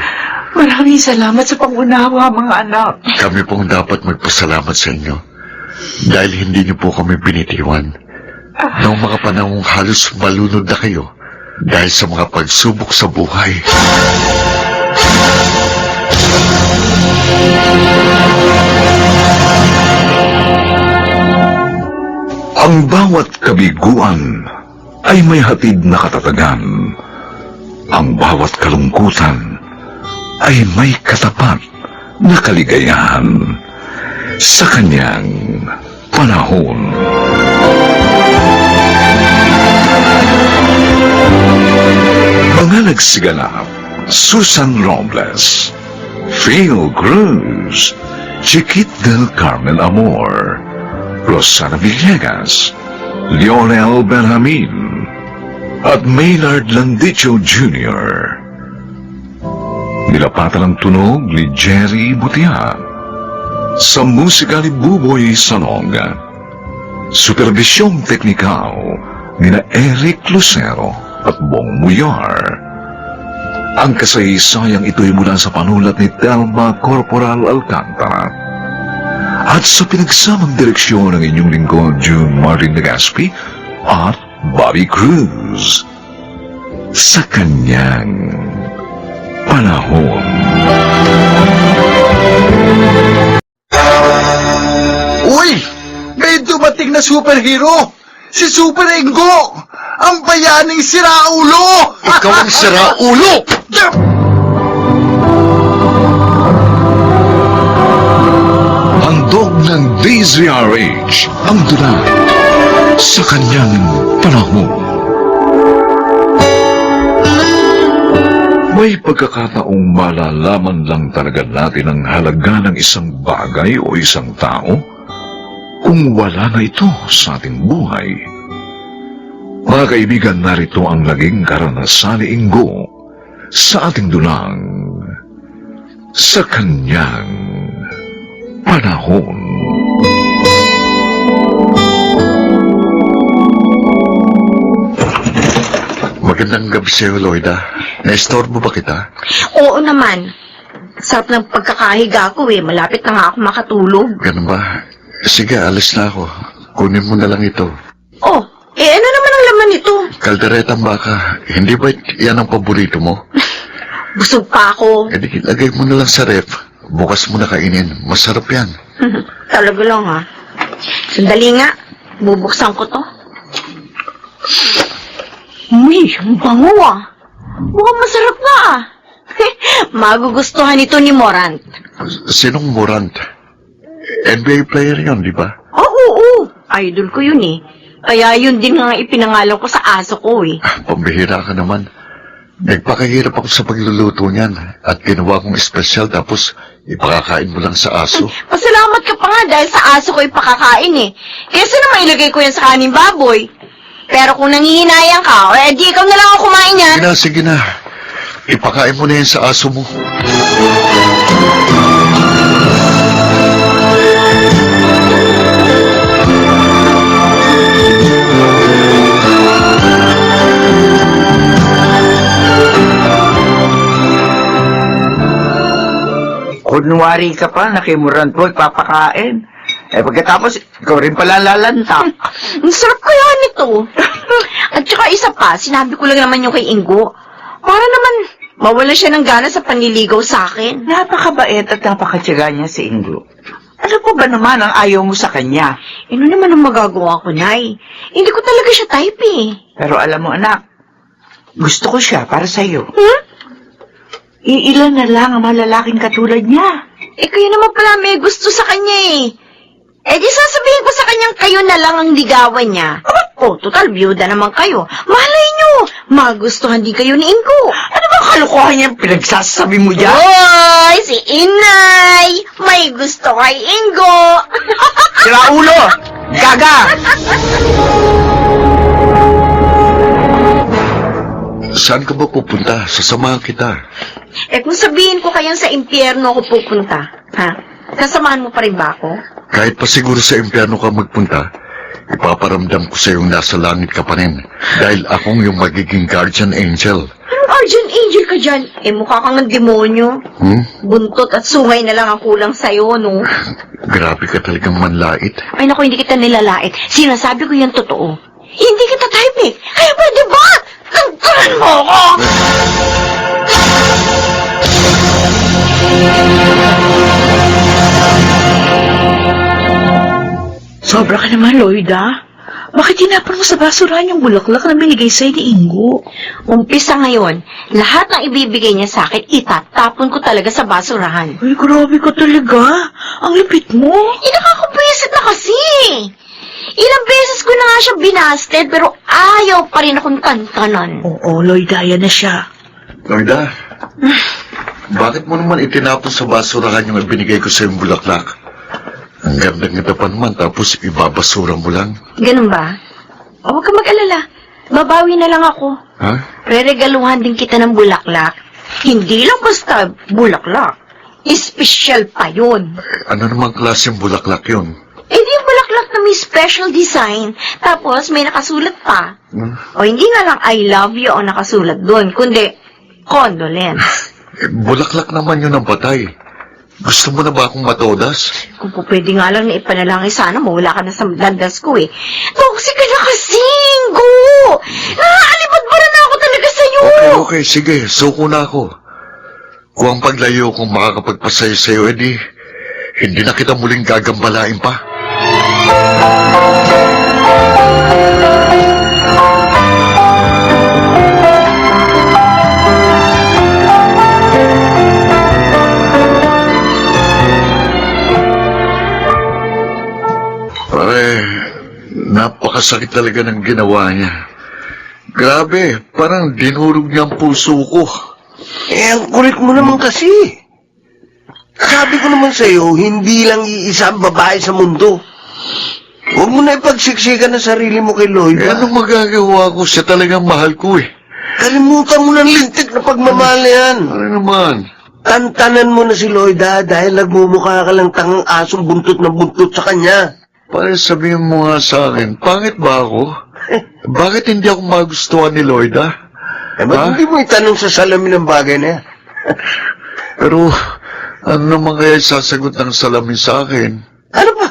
Speaker 6: Maraming salamat sa pangunawa, mga anak.
Speaker 3: Kami pong dapat magpasalamat sa inyo dahil hindi niyo po kami binitiwan. Noong mga panahong halos malunod na kayo dahil sa mga pagsubok sa buhay.
Speaker 1: Ang bawat kabiguan ay may hatid na katatagan. Ang bawat kalungkutan ay may katapat na kaligayahan sa kanyang panahon. Mga nagsiganap, Susan Robles, Phil Cruz, Chiquit del Carmen Amor, Rosana Villegas, Lionel Benjamin, at Maynard Landicho Jr. Nilapatan ang tunog ni Jerry Butia. Sa musika ni Buboy Sanog. Supervisyong teknikal ni na Eric Lucero at Bong Muyar. Ang kasaysayang ito'y mula sa panulat ni Telma Corporal Alcantara. At sa pinagsamang direksyon ng inyong lingkod, June Martin Legaspi at Bobby Cruz. Sa kanyang panahon.
Speaker 8: Uy! May dumating na superhero! Si Super Ingo! Ang bayaning siraulo!
Speaker 3: Ikaw ang siraulo!
Speaker 1: Handog ng DZRH ang dula sa kanyang panahon. May pagkakataong malalaman lang talaga natin ang halaga ng isang bagay o isang tao kung wala na ito sa ating buhay. Mga kaibigan, narito ang naging karanasan ni Ingo sa ating dulang sa kanyang panahon.
Speaker 3: Magandang gabi sa'yo, Loida. Na-istorbo ba kita?
Speaker 5: Oo naman. Sarap ng pagkakahiga ko eh. Malapit na nga ako makatulog.
Speaker 3: Ganun ba? Sige, alis na ako. Kunin mo na lang ito.
Speaker 5: Oh, ano naman ang laman nito?
Speaker 3: Kalderetang baka. Hindi ba yan ang paborito mo?
Speaker 5: Busog pa ako.
Speaker 3: E di, lagay mo na lang sa ref. Bukas mo na kainin. Masarap yan.
Speaker 5: Talaga lang ha. Sandali nga. Bubuksan ko to. Uy, ang bango ah. Mukhang masarap nga ah. Magugustuhan ito ni Morant.
Speaker 3: Sinong Morant? NBA player yon, di ba?
Speaker 5: Oo. Idol ko yun eh. Kaya yun din nga ipinangalan ko sa aso ko eh.
Speaker 3: Pambihira ka naman. Nagpakahirap ako sa pagluluto niyan at ginawa kong espesyal tapos ipakakain mo lang sa aso.
Speaker 5: Pasalamat ka pa nga dahil sa aso ko ipakakain eh. Kesa naman ilagay ko yan sa kaning baboy. Pero kung nangihinayang ka, di ikaw na lang ako kumain yan.
Speaker 3: Sige na. Ipakain mo na yan sa aso mo.
Speaker 6: Kunwari ka pa, nakimuran po, ipapakain. Pagkatapos, ikaw rin pala lalantak.
Speaker 5: Ang sarap kaya nito. At saka isa pa, sinabi ko lang naman yung kay Ingo. Para naman mawala siya ng gana sa panliligaw sa akin.
Speaker 6: Napakabait at napakatyaga niya si Inglo. Ano po ba naman ang ayaw mo sa kanya?
Speaker 5: Ano naman ang magagawa ko, Nay? Hindi ko talaga siya type eh.
Speaker 6: Pero alam mo, anak, gusto ko siya para sa'yo.
Speaker 5: Hmm?
Speaker 6: Iilan na lang ang mga lalaking katulad niya.
Speaker 5: Kayo naman pala may gusto sa kanya eh. Di sasabihin ko sa kanyang kayo na lang ang ligawan niya. Total, byuda naman kayo. Malay nyo, magustuhan din kayo ni Ingo.
Speaker 6: Ano ba ang kalokohan yung pinagsasabi mo dyan?
Speaker 5: Hoy, si Inay! May gusto kay Ingo!
Speaker 6: Sira ulo! Gaga!
Speaker 3: Saan ka ba pupunta? Sasamahan kita.
Speaker 5: Kung sabihin ko kayang sa impyerno ako pupunta, ha? Sasamahan mo pa rin ba ako?
Speaker 3: Kahit pa siguro sa impyerno ka magpunta, ipaparamdam ko sa yung nasa langit ka pa rin. Dahil akong yung magiging guardian angel.
Speaker 5: Anong guardian angel ka dyan? Mukha kang ng demonyo. Buntot at sungay na lang ang kulang sa'yo, no?
Speaker 3: Grabe ka talagang manlait.
Speaker 5: Ay, naku, hindi kita nilalait. Sinasabi ko yung totoo. Hindi kita type eh. Kaya pwede ba? Tangkalan mo ako!
Speaker 2: Sobra ka naman, Lloyda. Bakit tinapon mo sa basurahan yung bulaklak na binigay sa'yo ni Ingo?
Speaker 5: Umpisa ngayon, lahat ng ibibigay niya sa akin, itatapon ko talaga sa basurahan.
Speaker 2: Ay, grabe ka talaga. Ang lupit mo.
Speaker 5: Nakakabwisit na kasi. Ilang beses ko na nga siya binasted, pero ayaw pa rin akong tantanan.
Speaker 2: Oo, Lloyda, yan na siya.
Speaker 3: Lloyda, bakit mo naman itinapon sa basurahan yung ibinigay ko sa yung bulaklak? Ang ganda-ganda pa naman, tapos ibabasura mo lang.
Speaker 5: Ganun ba? O, huwag ka mag-alala. Babawi na lang ako.
Speaker 3: Ha?
Speaker 5: Reregaluhan din kita ng bulaklak. Hindi lang basta bulaklak. Espesyal pa yun.
Speaker 3: Ano namang klaseng bulaklak yun?
Speaker 5: Di yung bulaklak na may special design. Tapos may nakasulat pa. O hindi na lang I love you o nakasulat doon, kundi condolence.
Speaker 3: Bulaklak naman yun ang patay. Gusto mo na ba akong matodas?
Speaker 5: Kung po pwede nga lang na ipanalangin, sana mawala ka na sa landas ko eh. Toxic ka na kasi, Ingo! Naaalibad-bara na ako talaga sa'yo!
Speaker 3: Okay, sige. Suko na ako. Kung ang paglayo kong makakapagpasaya sa'yo, edi, hindi na kita muling gagambalain pa. Napakasakit talaga ng ginawa niya. Grabe, parang dinurog niya ang puso ko.
Speaker 4: Ang kulit mo naman kasi. Sabi ko naman sa'yo, hindi lang iisa ang babae sa mundo. Huwag mo na ipagsiksikan ang sarili mo kay Lloyd.
Speaker 3: Anong magagawa ko? Siya talagang mahal ko eh.
Speaker 4: Kalimutan mo ng lintik na pagmamahal na yan.
Speaker 3: Ano naman?
Speaker 4: Tantanan mo na si Lloyda dahil nagmumukha ka lang tangang asong buntot na buntot sa kanya.
Speaker 3: Pare, sabihin mo nga sa akin, pangit ba ako? Bakit hindi ako magustuhan ni Lloyda?
Speaker 4: Ba't hindi mo itanong sa salamin ng bagay na yan?
Speaker 3: Pero, ano naman kaya sasagot ng salamin sa akin?
Speaker 4: Ano ba?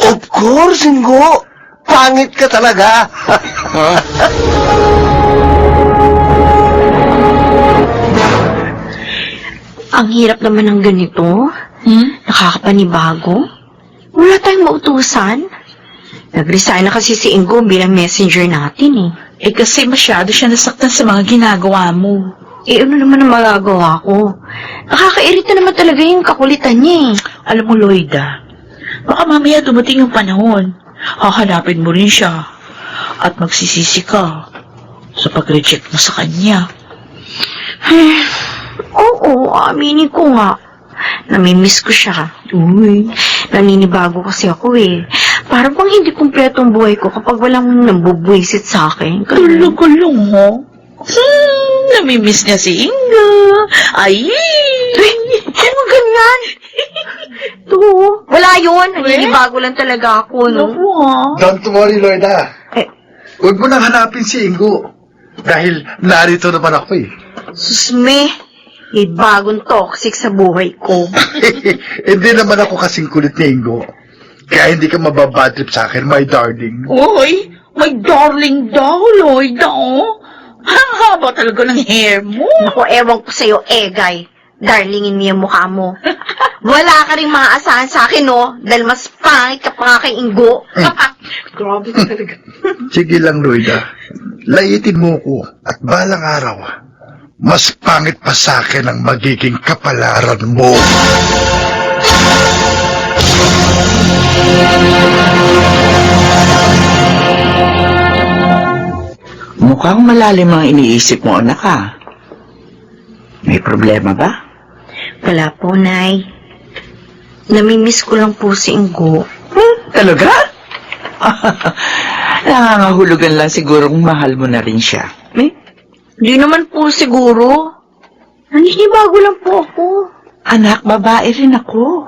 Speaker 4: Of course, Ingo. Pangit ka talaga.
Speaker 3: Ha?
Speaker 5: Ang hirap naman ng ganito. Nakakapanibago. Wala tayong mautusan. Nag-resign na kasi si Ingo bilang messenger natin eh.
Speaker 2: Kasi masyado siya nasaktan sa mga ginagawa mo.
Speaker 5: Ano naman ang magagawa ko? Nakakairita naman talaga yung kakulitan niya eh.
Speaker 2: Alam mo, Lloyda, baka mamaya dumating yung panahon. Hahanapin mo rin siya. At magsisisi ka sa pag-reject mo sa kanya.
Speaker 5: Oo, aminin ko nga. Namimiss ko siya. Uy, naninibago kasi ako eh. Parang bang hindi kumpleto ang buhay ko kapag walang nambubwisit sa akin.
Speaker 2: Talaga lang, ha? Namimiss niya si Inga. Ay!
Speaker 5: Ano ganyan? Wala yun. Naninibago lang talaga ako, no?
Speaker 2: Naku, ha?
Speaker 8: Don't worry, Lloyda. Huwag mo nang hanapin si Ingo. Dahil narito naman ako eh.
Speaker 5: Susme, may bagong toxic sa buhay ko.
Speaker 8: Hindi naman ako kasing kulit ni Ingo. Kaya hindi ka mababadtrip sa akin, my darling.
Speaker 2: Uy, my darling daw, Lloyda, oh. Ang haba talaga ng hair mo.
Speaker 5: Naku, ewan ko sa'yo, Egay. Darlingin mo yung mukha mo. Wala ka rin maaasahan sa akin, no? Dahil mas pangit ka pa nga kay Ingo.
Speaker 2: Grabe ka talaga.
Speaker 8: Sige lang, Lloyda. Laitin mo ko at balang araw, mas pangit pa sa akin ang magiging kapalaran mo.
Speaker 6: Mukhang malalim ang iniisip mo, anak, ha? May problema ba?
Speaker 5: Wala po, Nay. Namimiss ko lang po si Ingo.
Speaker 6: Talaga? Nangangahulugan lang sigurong mahal mo na rin siya.
Speaker 5: Di naman po siguro. Naninibago lang po ako.
Speaker 6: Anak, babae rin ako.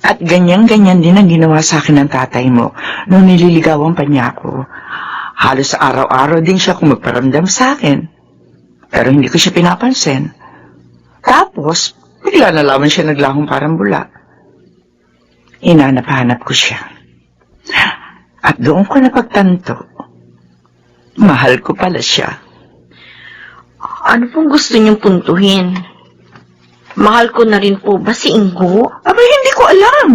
Speaker 6: At ganyan-ganyan din ang ginawa sa akin ng tatay mo nung nililigawan pa niya ako. Halos araw-araw din siya magparamdam sa akin. Pero hindi ko siya pinapansin. Tapos, bigla na lamang siya naglahong parang bula. Inanap-hanap ko siya. At doon ko napagtanto, mahal ko pala siya.
Speaker 5: Ano pong gusto niyong puntuhin? Mahal ko na rin po ba si Ingo?
Speaker 6: Aba, hindi ko alam.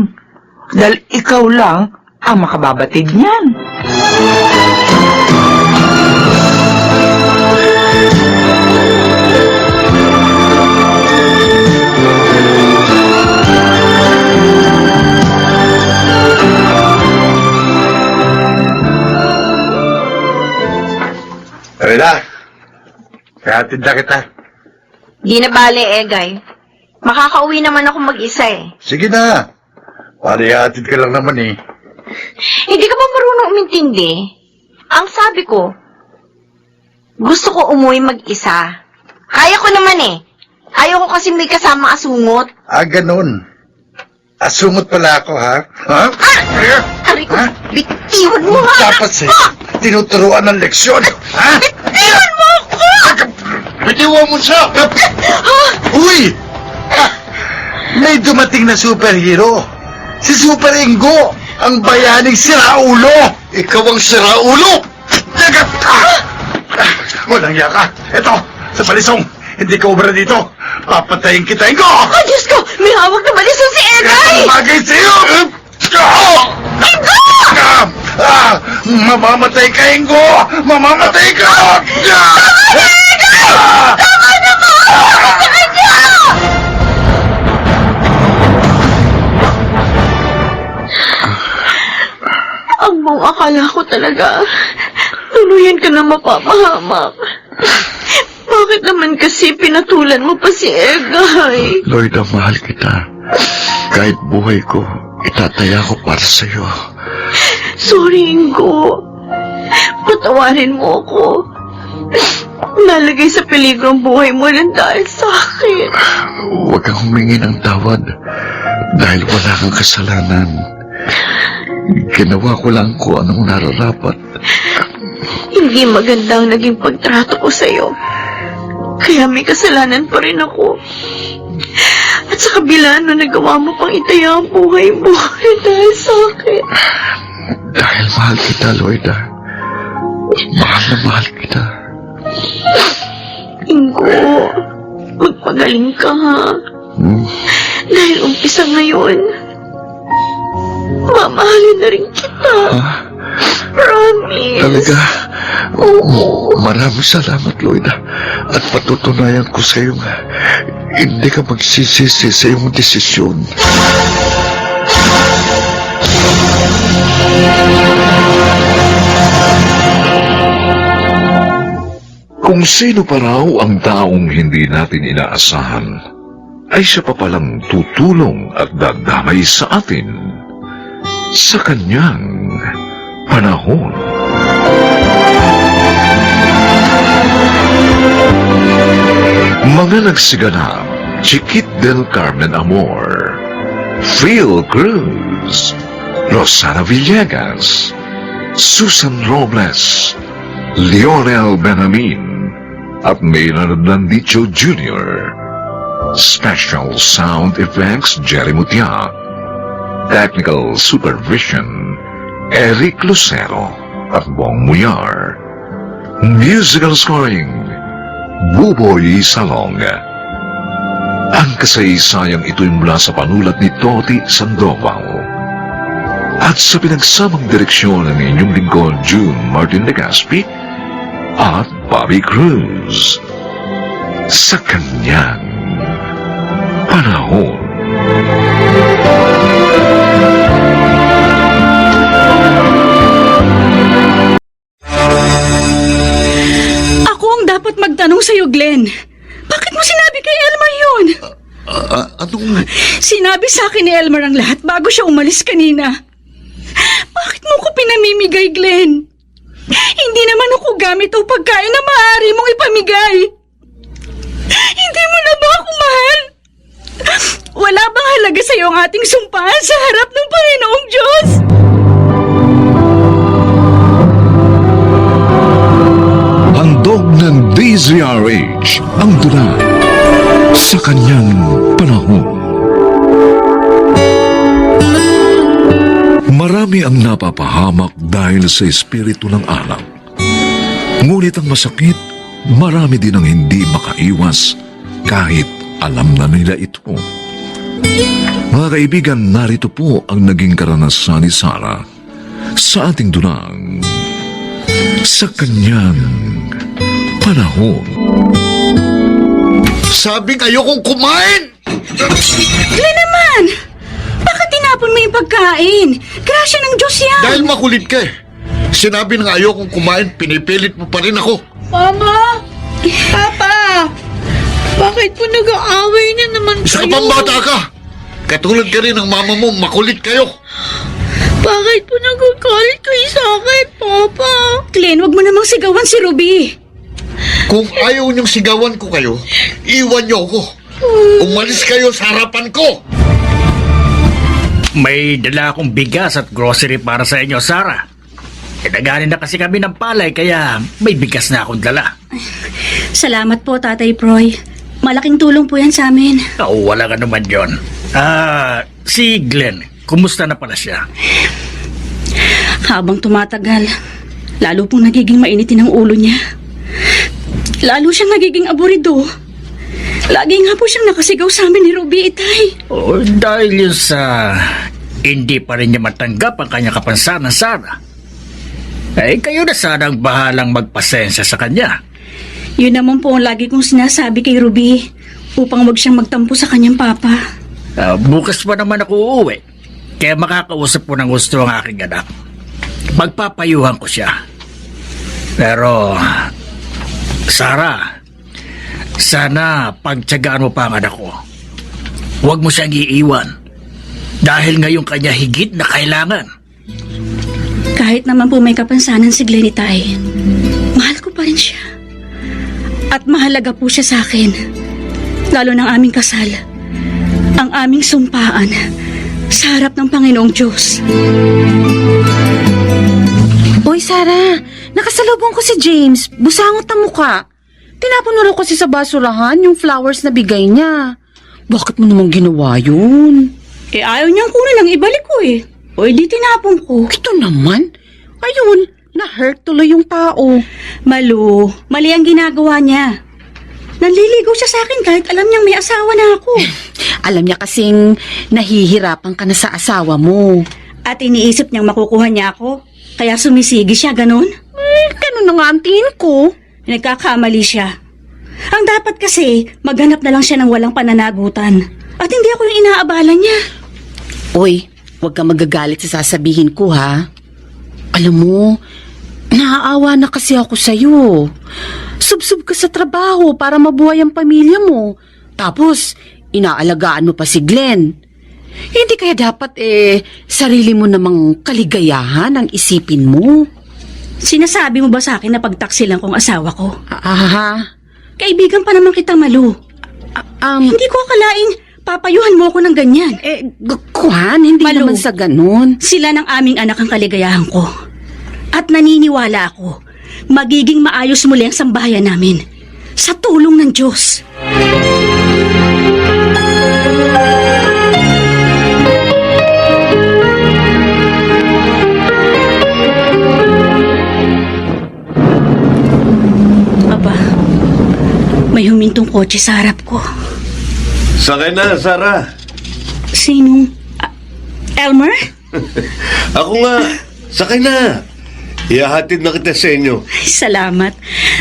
Speaker 6: Dahil ikaw lang ang makababatid niyan.
Speaker 8: Rina, kayatid na kita.
Speaker 5: Di na bale, Egay. Makakauwi naman ako mag-isa eh.
Speaker 8: Sige na. Parihatid ka lang naman eh.
Speaker 5: Hindi ka ba marunong umintindi? Ang sabi ko, gusto ko umuwi mag-isa. Kaya ko naman eh. Ayaw ko kasi may kasama asungot.
Speaker 8: Ganun. Asungot pala ako, ha? Ha?
Speaker 5: Aray ko,
Speaker 8: Ha?
Speaker 5: bitiwan mo nga!
Speaker 8: Dapat tinuturuan ng leksyon. Ha?
Speaker 5: Bitiwan mo ako!
Speaker 8: Bitiwan mo siya! Uy! May dumating na superhero. Si Super Ingo, ang bayaning siraulo. Ikaw ang siraulo! Walang yaka. Eto, sa balisong. Hindi ka ubra dito. Papatayin kita, Ingo!
Speaker 5: Ay, Diyos ko! May hawak na balisong si Egay!
Speaker 8: Ito bagay sa'yo! Ingo! Mamamatay ka, Ingo! Mamamatay ka!
Speaker 5: Tama na mo! Sa kanya! Ang buong akala ko talaga, tuluyan ka na mapapahamak. Bakit naman kasi pinatulan mo pa si Egay?
Speaker 3: Lloyda, mahal kita. Kahit buhay ko, itataya ko para sa'yo.
Speaker 5: Sorry, Ingo. Patawarin mo ako. Nalagay sa peligro ang buhay mo lang dahil sa akin.
Speaker 3: Huwag kang humingi ng tawad dahil wala kang kasalanan. Ginawa ko lang kung anong nararapat.
Speaker 5: Hindi maganda ang naging pagtrato ko sa'yo. Kaya may kasalanan pa rin ako. At sa kabila, nagawa mo pang itaya ang buhay mo dahil sa akin.
Speaker 3: Dahil mahal kita, Lloyda. Mahal na mahal kita.
Speaker 5: Ingo, magpagaling ka ha. Dahil umpisa ngayon, mamahalin na rin kita. Promise.
Speaker 3: Talaga?
Speaker 5: Oo.
Speaker 3: Maraming salamat, Lloyda. At patutunayan ko sa iyo nga, hindi ka magsisisi sa iyong desisyon.
Speaker 1: Kung sino pa raw ang taong hindi natin inaasahan, ay siya pa palang tutulong at dadamay sa atin sa kanyang panahon. Mga nagsiganap, Chiquit del Carmen Amor, Phil Cruz, Rosana Villegas, Susan Robles, Lionel Benamin, at Maynard Landicho Jr. Special Sound Effects, Jerry Mutia. Technical Supervision, Eric Lucero at Bong Muyar. Musical Scoring, Buboy Salong. Ang kasaysayang ito'y mula sa panulat ni Toti Sandoval. At sa pinagsamang direksyon ng inyong lingkod, June Martin Legaspi at Bobby Cruz. Sa kanyang panahon.
Speaker 9: magtanong sa'yo, Glenn. Bakit mo sinabi kay Elmer yun?
Speaker 1: Anong...
Speaker 9: Sinabi sa akin ni Elmer ang lahat bago siya umalis kanina. Bakit mo ko pinamimigay, Glenn? Hindi naman ako gamit o pagkain na maaari mong ipamigay. Hindi mo na ba ako mahal? Wala bang halaga sa'yo ang ating sumpahan sa harap ng Panginoong Diyos?
Speaker 1: Handog ng DZRH ang tula sa kanyang panahon. Marami ang napapahamak dahil sa espiritu ng alak. Ngunit ang masakit, marami din ang hindi makaiwas kahit alam na nila ito. Mga kaibigan, narito po ang naging karanasan ni Sarah sa ating dunang sa kanyang panahon.
Speaker 8: Sabing ayokong kumain!
Speaker 9: Glenn naman! Bakit tinapon mo yung pagkain? Grasya ng Diyos yan!
Speaker 8: Dahil makulit ka eh. Sinabi na ayokong kumain, pinipilit mo pa rin ako.
Speaker 2: Mama! Papa! Bakit po nag-aaway na naman
Speaker 8: Isa ka
Speaker 2: kayo?
Speaker 8: pang bata ka! Katulad ka rin ng mama mo, makulit kayo.
Speaker 2: Bakit po nagagalit kayo sa akin, Papa?
Speaker 9: Glenn, wag mo namang sigawan si Ruby.
Speaker 8: Kung ayaw niyong sigawan ko kayo, iwan niyo ako. Umalis kayo sa harapan ko!
Speaker 7: May dala akong bigas at grocery para sa inyo, Sarah. Naganin na kasi kami ng palay, kaya may bigas na akong dala.
Speaker 9: Salamat po, Tatay Proy. Malaking tulong po yan sa amin.
Speaker 7: Oo, wala ka naman yun. Si Glenn, kumusta na pala siya?
Speaker 9: Habang tumatagal, lalo pong nagiging mainitin ang ulo niya. Lalo siyang nagiging aburido. Lagi nga po siyang nakasigaw sa amin ni Ruby, Itay.
Speaker 7: Oh, dahil yun sa hindi pa rin niya matanggap ang kanyang kapansanan, Sarah. Kayo na sana ang bahalang magpasensya sa kanya.
Speaker 9: Yun naman po ang lagi kong sinasabi kay Ruby upang wag siyang magtampo sa kanyang papa.
Speaker 7: Bukas pa naman ako uuwi, kaya makakausap po ng gusto ang aking anak. Magpapayuhan ko siya. Pero, Sarah, sana pagtiyagaan mo pa ang anak ko. Huwag mo siyang iiwan dahil ngayon kanya higit na kailangan.
Speaker 9: Kahit naman po may kapansanan si Glenn, Itay, mahal ko pa rin siya. At mahalaga po siya sa akin. Lalo ng aming kasal. Ang aming sumpaan sa harap ng Panginoong Diyos.
Speaker 10: Oy, Sarah, nakasalubong ko si James. Busangot na mukha. Tinapon mo raw kasi sa basurahan yung flowers na bigay niya. Bakit mo naman ginawa yun?
Speaker 9: Ayaw niyang kunin ang ibalik ko eh. O di tinapon ko.
Speaker 10: Ito naman. Ayun, na-hurt tuloy yung tao.
Speaker 9: Malu, mali ang ginagawa niya. Nanliligaw siya sa akin kahit alam niyang may asawa na ako.
Speaker 10: Alam niya kasing nahihirapan ka na sa asawa mo.
Speaker 9: At iniisip niyang makukuha niya ako. Kaya sumisigi siya, ganun?
Speaker 10: Ganun na nga ang tingin ko.
Speaker 9: Nagkakamali siya. Ang dapat kasi, maghanap na lang siya ng walang pananagutan. At hindi ako yung inaabala niya.
Speaker 10: Oy, huwag ka magagalit sa sasabihin ko, ha? Alam mo, naaawa na kasi ako sa'yo. Subsub ka sa trabaho para mabuhay ang pamilya mo. Tapos, inaalagaan mo pa si Glenn. Hindi kaya dapat sarili mo namang kaligayahan ang isipin mo.
Speaker 9: Sinasabi mo ba sa akin na pagtaksilan kong asawa ko?
Speaker 10: Kaibigan
Speaker 9: pa naman kita, Malu. Hindi ko akalaing papayuhan mo ako ng ganyan.
Speaker 10: Kuhan, hindi
Speaker 9: Malu,
Speaker 10: naman sa ganun.
Speaker 9: Sila ng aming anak ang kaligayahan ko. At naniniwala ako, magiging maayos muli ang sambahayan namin. Sa tulong ng Diyos. Aba, may humintong kotse sa harap ko.
Speaker 4: Sakay na, Sarah.
Speaker 9: Sinong? Elmer?
Speaker 4: Ako nga. Sakay na. Ihahatid na kita sa inyo.
Speaker 9: Ay, salamat.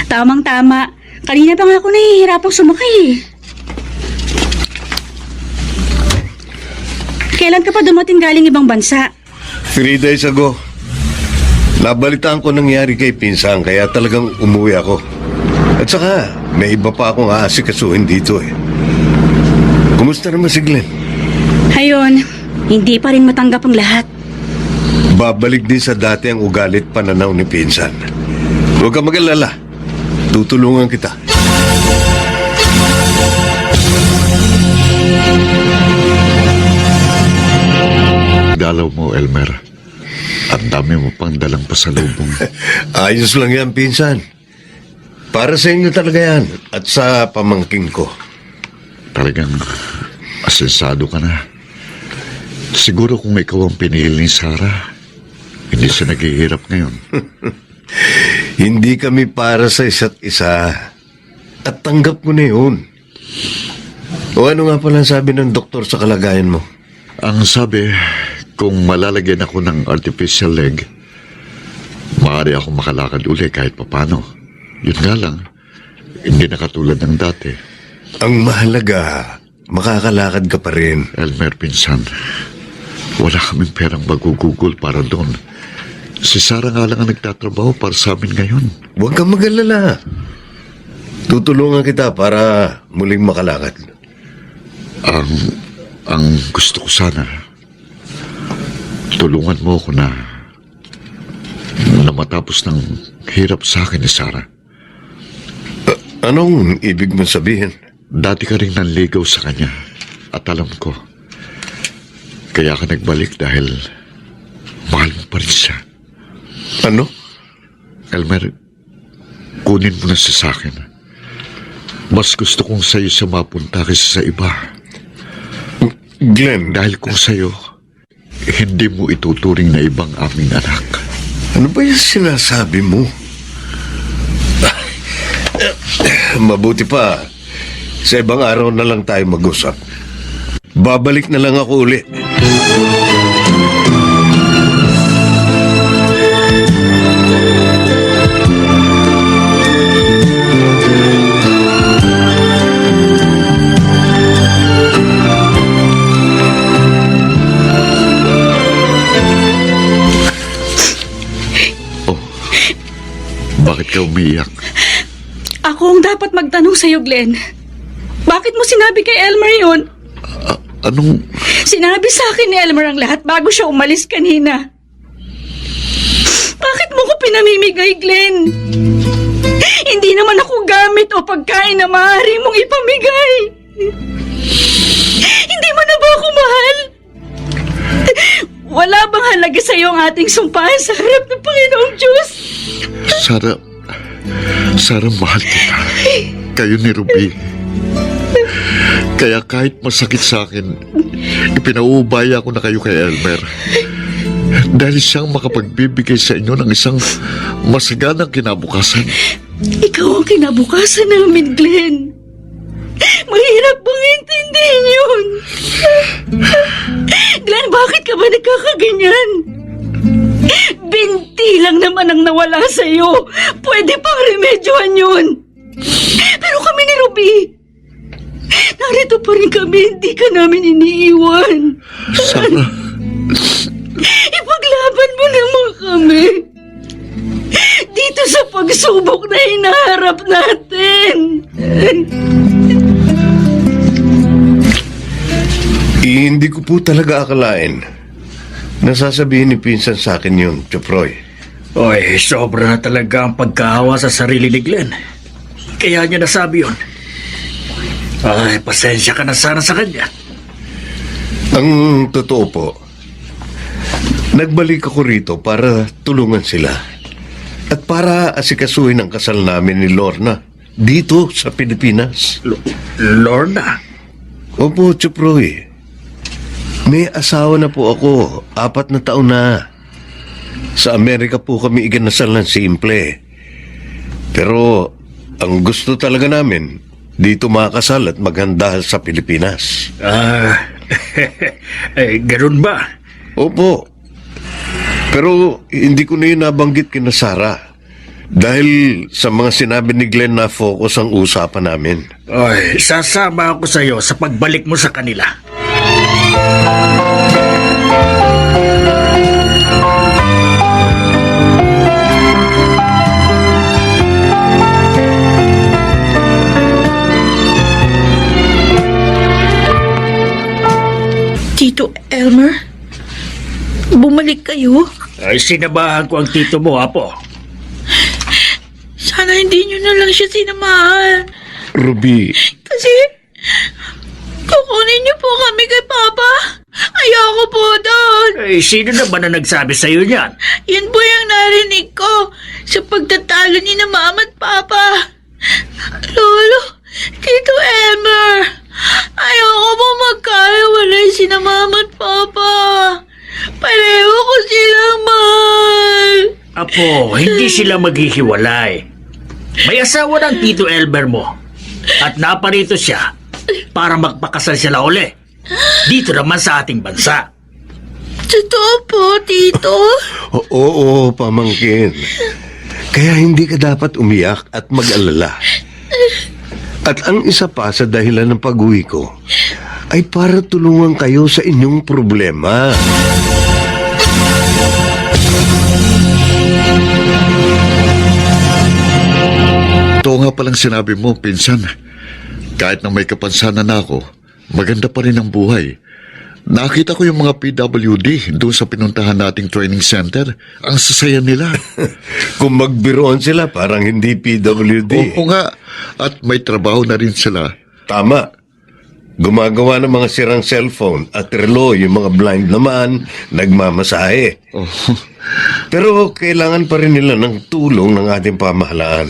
Speaker 9: Tamang-tama. Kanina pa nga ako nahihirapang sumakay eh. Kailan ka pa dumating galing ibang bansa?
Speaker 4: 3 days ago. Nabalitaan ko nangyari kay Pinsang, kaya talagang umuwi ako. At saka, may iba pa akong aasikasuhin dito eh. Kumusta naman si Glenn?
Speaker 9: Ayun, hindi pa rin matanggap ang lahat.
Speaker 4: Babalik din sa dati ang ugalit pananaw ni Pinsan. Huwag kang mag-alala. Tutulungan kita.
Speaker 3: Dalaw mo, Elmer. Ang dami mo pang dalang pasalubong.
Speaker 4: Ayos lang yan, Pinsan. Para sa inyo talaga yan. At sa pamangking ko.
Speaker 3: Talagang asensado ka na. Siguro kung ikaw ang pinili ni Sarah, hindi siya naghihirap ngayon.
Speaker 4: Hindi kami para sa isa't isa. At tanggap mo na yun. O ano nga pala sabi ng doktor sa kalagayan mo?
Speaker 3: Ang sabi, kung malalagyan ako ng artificial leg, maaari ako makalakad uli kahit papano. Yun nga lang, hindi na katulad ng dati.
Speaker 4: Ang mahalaga, makakalakad ka pa rin.
Speaker 3: Elmer, pinsan, wala kaming perang magugugol para doon. Si Sarah nga lang ang nagtatrabaho para sa amin ngayon.
Speaker 4: Huwag kang mag-alala. Tutulungan kita para muling makalakad.
Speaker 3: Ang gusto ko sana, tulungan mo ako na matapos ng hirap sa akin ni Sarah.
Speaker 4: Anong ibig mong sabihin?
Speaker 3: Dati ka rin nanligaw sa kanya at alam ko, kaya ka nagbalik dahil mahal mo pa rin siya.
Speaker 4: Ano?
Speaker 3: Elmer, kunin mo na siya sa akin. Mas gusto kong sa'yo siya mapunta kaysa sa iba.
Speaker 4: Glenn,
Speaker 3: Dahil kung sa'yo, hindi mo ituturing na ibang aming anak.
Speaker 4: ano ba yung sinasabi mo? Mabuti pa, sa ibang araw na lang tayo mag-usap. Babalik na lang ako uli.
Speaker 3: Bakit ka umiiyak?
Speaker 9: Ako ang dapat magtanong sa'yo, Glenn. Bakit mo sinabi kay Elmer yun?
Speaker 3: Anong...
Speaker 9: Sinabi sa akin ni Elmer ang lahat bago siya umalis kanina. Bakit mo ko pinamimigay, Glenn? Hindi naman ako gamit o pagkain na maaari mong ipamigay. Hindi mo na ba ako mahal? Wala bang halaga sa'yo ang ating sumpahan sa harap ng Panginoong Diyos?
Speaker 3: Sarah, mahal kita. Kayo ni Ruby. Kaya kahit masakit sa akin, ipinaubaya ko na kayo kay Elmer. Dahil siyang makapagbibigay sa inyo ng isang masaganang kinabukasan.
Speaker 9: Ikaw ang kinabukasan namin, Glenn. Mahirap bang intindihin yun? Glenn, bakit ka ba nagkakaganyan? Binti lang naman ang nawala sa'yo. Pwede pang remedyohan yun. Pero kami ni Ruby, narito pa rin kami, hindi ka namin iniiwan.
Speaker 3: Sarah.
Speaker 9: Ipaglaban mo naman kami. Dito sa pagsubok na hinaharap natin.
Speaker 4: Hindi ko po talaga akalain. Nasasabihin ni Pinsan sa akin yun, Chuproy.
Speaker 7: Oy, sobra na talaga ang pagkahawa sa sarili ni Glenn. Kaya niya nasabi yun. Ay, pasensya ka na sana sa kanya.
Speaker 4: Ang totoo po, nagbalik ako rito para tulungan sila. At para asikasuhin ang kasal namin ni Lorna dito sa Pilipinas.
Speaker 7: Lorna?
Speaker 4: Opo, Chuproy. May asawa na po ako, 4 na taon na. Sa Amerika po kami iginasal ng simple. Pero ang gusto talaga namin, dito makasal at maghanda sa Pilipinas.
Speaker 7: Ganun ba?
Speaker 4: Opo. Pero hindi ko na yun nabanggit kina Sarah. Dahil sa mga sinabi ni Glenn na focus ang usapan namin.
Speaker 7: Oy, sasama ako sa'yo sa pagbalik mo sa kanila.
Speaker 2: Elmer? Bumalik kayo?
Speaker 7: Ay, sinabahan ko ang tito mo, Apo.
Speaker 2: Sana hindi nyo na lang siya sinamahan.
Speaker 4: Ruby,
Speaker 2: Kasi, kukunin niyo po kami kay Papa. Ayoko po doon.
Speaker 7: Ay, sino na ba na nagsabi sa'yo niyan?
Speaker 2: Yan po yung narinig ko sa pagtatalo ni na Mama at Papa. Lolo, Tito Elmer, ayoko po magkahiwalay si na Mama at Papa. Pareho ko silang mahal.
Speaker 7: Apo, hindi sila maghihiwalay. May asawa ng Tito Elmer mo. At naparito siya para magpakasal sila uli. Dito naman sa ating bansa.
Speaker 2: Totoo po, Tito.
Speaker 4: oo, pamangkin. Kaya hindi ka dapat umiyak at mag-alala. At ang isa pa sa dahilan ng pag-uwi ko ay para tulungan kayo sa inyong problema.
Speaker 1: Ito nga palang sinabi mo, pinsan. Kahit na may kapansanan na ako, maganda pa rin ang buhay. Nakita ko yung mga PWD doon sa pinuntahan nating training center. Ang sasaya nila.
Speaker 4: Kung magbiroon sila, parang hindi PWD.
Speaker 1: Oo nga. At may trabaho na rin sila.
Speaker 4: Tama. Gumagawa ng mga sirang cellphone at relo, yung mga blind naman, nagmamasahe.
Speaker 1: Oh.
Speaker 4: Pero kailangan pa rin nila ng tulong ng ating pamahalaan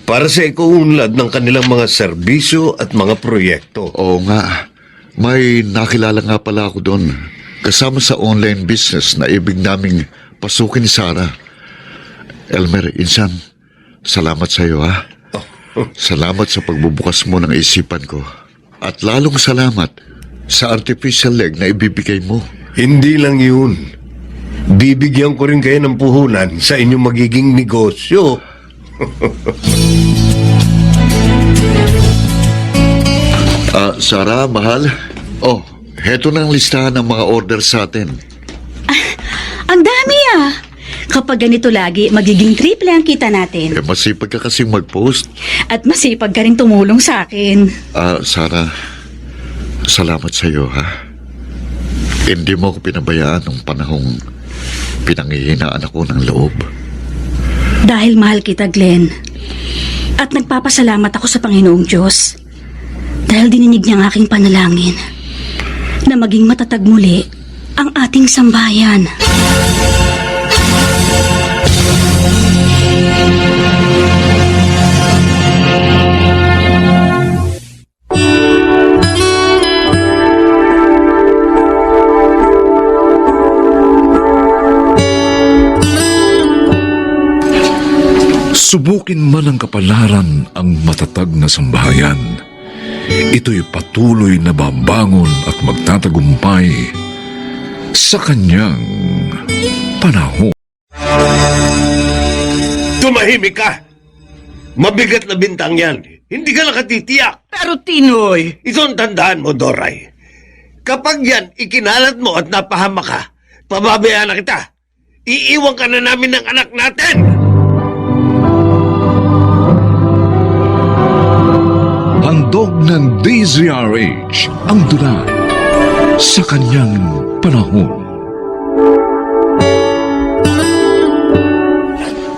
Speaker 4: para sa ikuunlad ng kanilang mga serbisyo at mga proyekto.
Speaker 1: Oo nga. May nakilala nga pala ako doon. Kasama sa online business na ibig naming pasukin ni Sarah. Elmer, insan, salamat sa iyo, ha? Salamat sa pagbubukas mo ng isipan ko. At lalong salamat sa artificial leg na ibibigay mo.
Speaker 4: Hindi lang yun. Bibigyan ko rin kayo ng puhunan sa inyong magiging negosyo.
Speaker 1: Sarah, mahal. Oh, heto na ang listahan ng mga order sa atin.
Speaker 9: Ang dami ah! Kapag ganito lagi, magiging triple ang kita natin.
Speaker 1: Masipag ka kasing mag-post.
Speaker 9: At masipag ka rin tumulong sa akin.
Speaker 1: Sarah, salamat sa iyo, ha? Hindi mo ako pinabayaan nung panahong pinanghihinaan ako ng loob.
Speaker 9: Dahil mahal kita, Glenn. At nagpapasalamat ako sa Panginoong Diyos. Dahil dininig niya ang aking panalangin na maging matatag muli ang ating sambayan.
Speaker 1: Subukin man ng kapalaran ang matatag na sambahayan. Ito'y patuloy na babangon at magtatagumpay sa kanyang panahon.
Speaker 4: Tumahimik ka! Mabigat na bintang yan. Hindi ka nakatitiyak.
Speaker 6: Pero Tinoy,
Speaker 4: Ito ang tandaan mo, Doray. Kapag yan ikinalat mo at napahama ka, pababayaan na kita. Iiwan ka na namin ng anak natin!
Speaker 1: Handog ng DZRH ang dula sa kanyang panahon.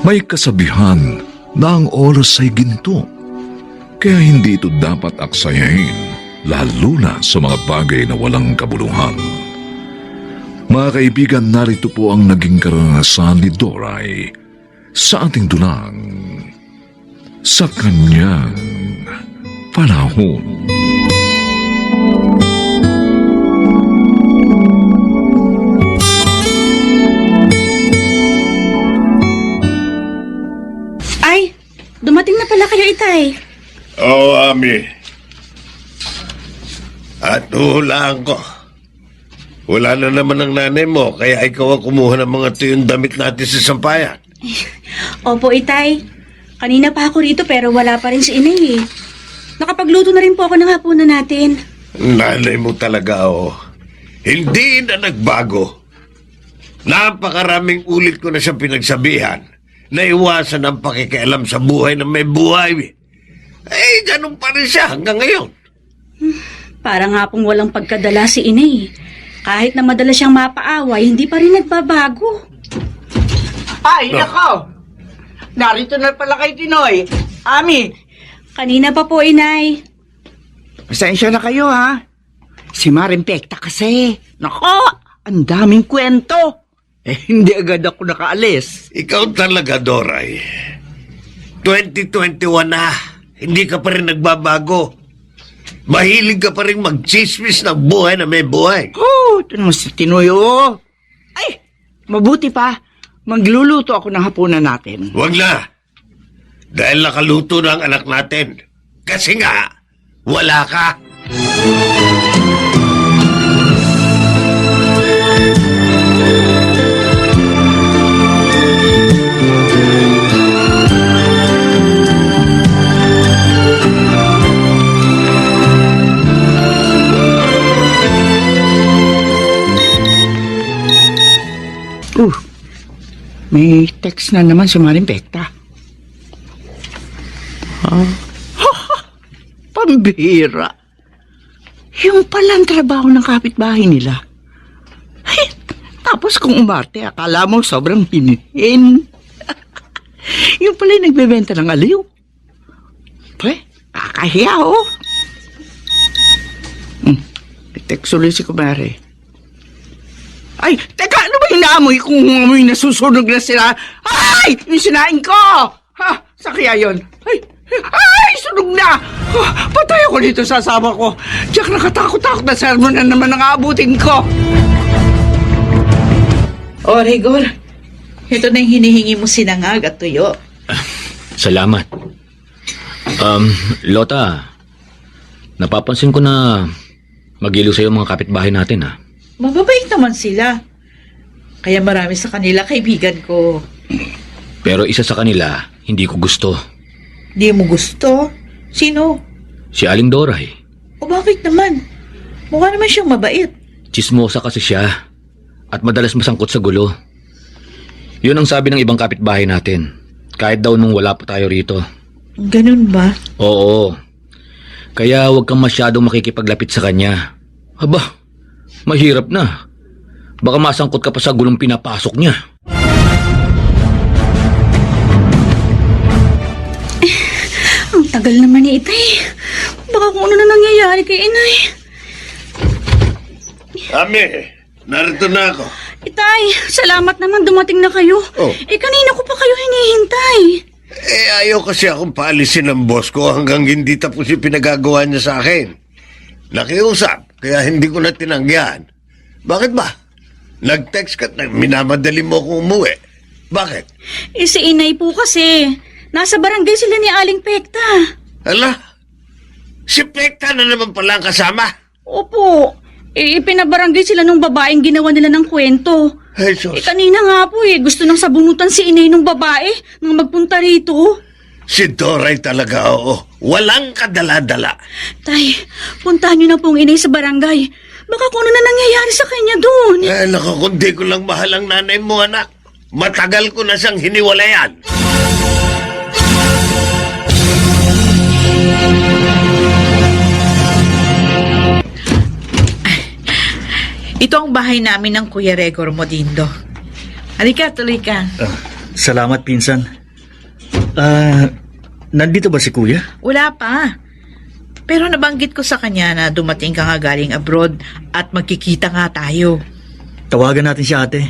Speaker 1: May kasabihan na ang oras ay ginto, kaya hindi ito dapat aksayahin, lalo na sa mga bagay na walang kabuluhan. Mga kaibigan, narito po ang naging karanasan ni Doray sa ating dulang sa kanyang panahon.
Speaker 9: Ay, dumating na pala kayo, Itay.
Speaker 4: Oo, Ami. At hulaan ko. Wala na naman ang nanay mo, kaya ikaw ang kumuha ng mga tuyong damit natin sa sampayan.
Speaker 9: Opo, Itay. Kanina pa ako rito pero wala pa rin si Inay eh. Nakapagluto na rin po ako ng hapunan natin.
Speaker 4: Nanay mo talaga, oh. Hindi na nagbago. Napakaraming ulit ko na siya pinagsabihan na iwasan ang pakikialam sa buhay na may buhay. Eh, ganun pa rin siya hanggang ngayon.
Speaker 9: Para nga pong walang pagkadala si Inay. Kahit na madalas siyang mapaaway, hindi pa rin nagbabago.
Speaker 6: Ay, nako! Narito na pala kay Tinoy. Ami,
Speaker 9: Kanina pa po, Inay.
Speaker 6: pasensya na kayo, ha? Si Marimpekta kasi. Nako, ang daming kwento. Hindi agad ako nakaalis.
Speaker 4: Ikaw talaga, Doray. 2021 na. Hindi ka pa rin nagbabago. Mahilig ka pa rin magchismis ng buhay na may buhay.
Speaker 6: Oh, ito naman si Tinoy, oh. Ay, mabuti pa. Magluluto ako ng hapunan natin.
Speaker 4: Huwag na. Dahil nakaluto na ang anak natin. Kasi nga, wala ka.
Speaker 6: May text na naman si Marimpekta. Pambihira. Yung palang trabaho ng kapitbahay nila. Ay, tapos kung umarte, akala mo sobrang hinihin. Yung pala yung nagbebenta ng aliw. Pre, kakahiya, oh. May text ulit si Kumare. Ay, teka, ano ba yung naamoy kung amoy nasusunog na sila? Ay! Yung sinain ko! Ha? Sa kaya yun? Ay! Sunog na! Patay ako dito sa asawa ko. Diyak nakatakot-takot na sermon na naman ang aabutin ko.
Speaker 2: O, Rigor, ito na yung hinihingi mo sinangag at tuyo.
Speaker 11: Salamat. Lota, napapansin ko na mag-ilo sa'yo mga kapitbahay natin, ha?
Speaker 2: Mababait naman sila. Kaya marami sa kanila kaibigan ko.
Speaker 11: Pero isa sa kanila, hindi ko gusto.
Speaker 2: Di mo gusto? Sino?
Speaker 11: Si Aling Doray.
Speaker 2: O bakit naman? Mukha naman siyang mabait.
Speaker 11: Chismosa kasi siya. At madalas masangkot sa gulo. Yun ang sabi ng ibang kapitbahay natin. Kahit daw nung wala pa tayo rito.
Speaker 2: Ganun ba?
Speaker 11: Oo. Kaya huwag kang masyadong makikipaglapit sa kanya. Aba, mahirap na. Baka masangkot ka pa sa gulong pinapasok niya.
Speaker 9: Ang tagal naman ni Itay. Baka kung ano na nangyayari kay Inay.
Speaker 4: Ami, narito na ako.
Speaker 9: Itay, salamat naman dumating na kayo.
Speaker 4: Oh.
Speaker 9: Kanina ko pa kayo hinihintay.
Speaker 4: Ayaw kasi akong paalisin ng boss ko hanggang hindi tapos yung pinagagawa niya sa akin. Nakiusap, kaya hindi ko na tinanggihan. Bakit ba? Nag-text ka na minamadali mo akong umuwi. Bakit?
Speaker 9: Si Inay po kasi. Nasa barangay sila ni Aling Pekta.
Speaker 4: Hala? Si Pekta na naman pala ang kasama.
Speaker 9: Opo. Pinabarangay sila nung babaeng ginawa nila ng kwento.
Speaker 4: Ay, sus.
Speaker 9: Kanina nga po gusto nang sabunutan si Inay nung babae nang magpunta rito.
Speaker 4: Si Doray talaga, oo. Walang kadala-dala.
Speaker 9: Tay, puntahan niyo na pong Inay sa barangay. Baka kung ano na nangyayari sa kanya doon.
Speaker 4: Naku, kundi ko lang mahal ang nanay mo, anak. Matagal ko na siyang hiniwalayan.
Speaker 2: Ito ang bahay namin ng Kuya Regor Modindo. Halika, tuloy ka.
Speaker 7: Salamat, pinsan. Nandito ba si Kuya?
Speaker 2: Wala pa. Pero nabanggit ko sa kanya na dumating ka nga galing abroad at magkikita nga tayo.
Speaker 7: Tawagan natin si ate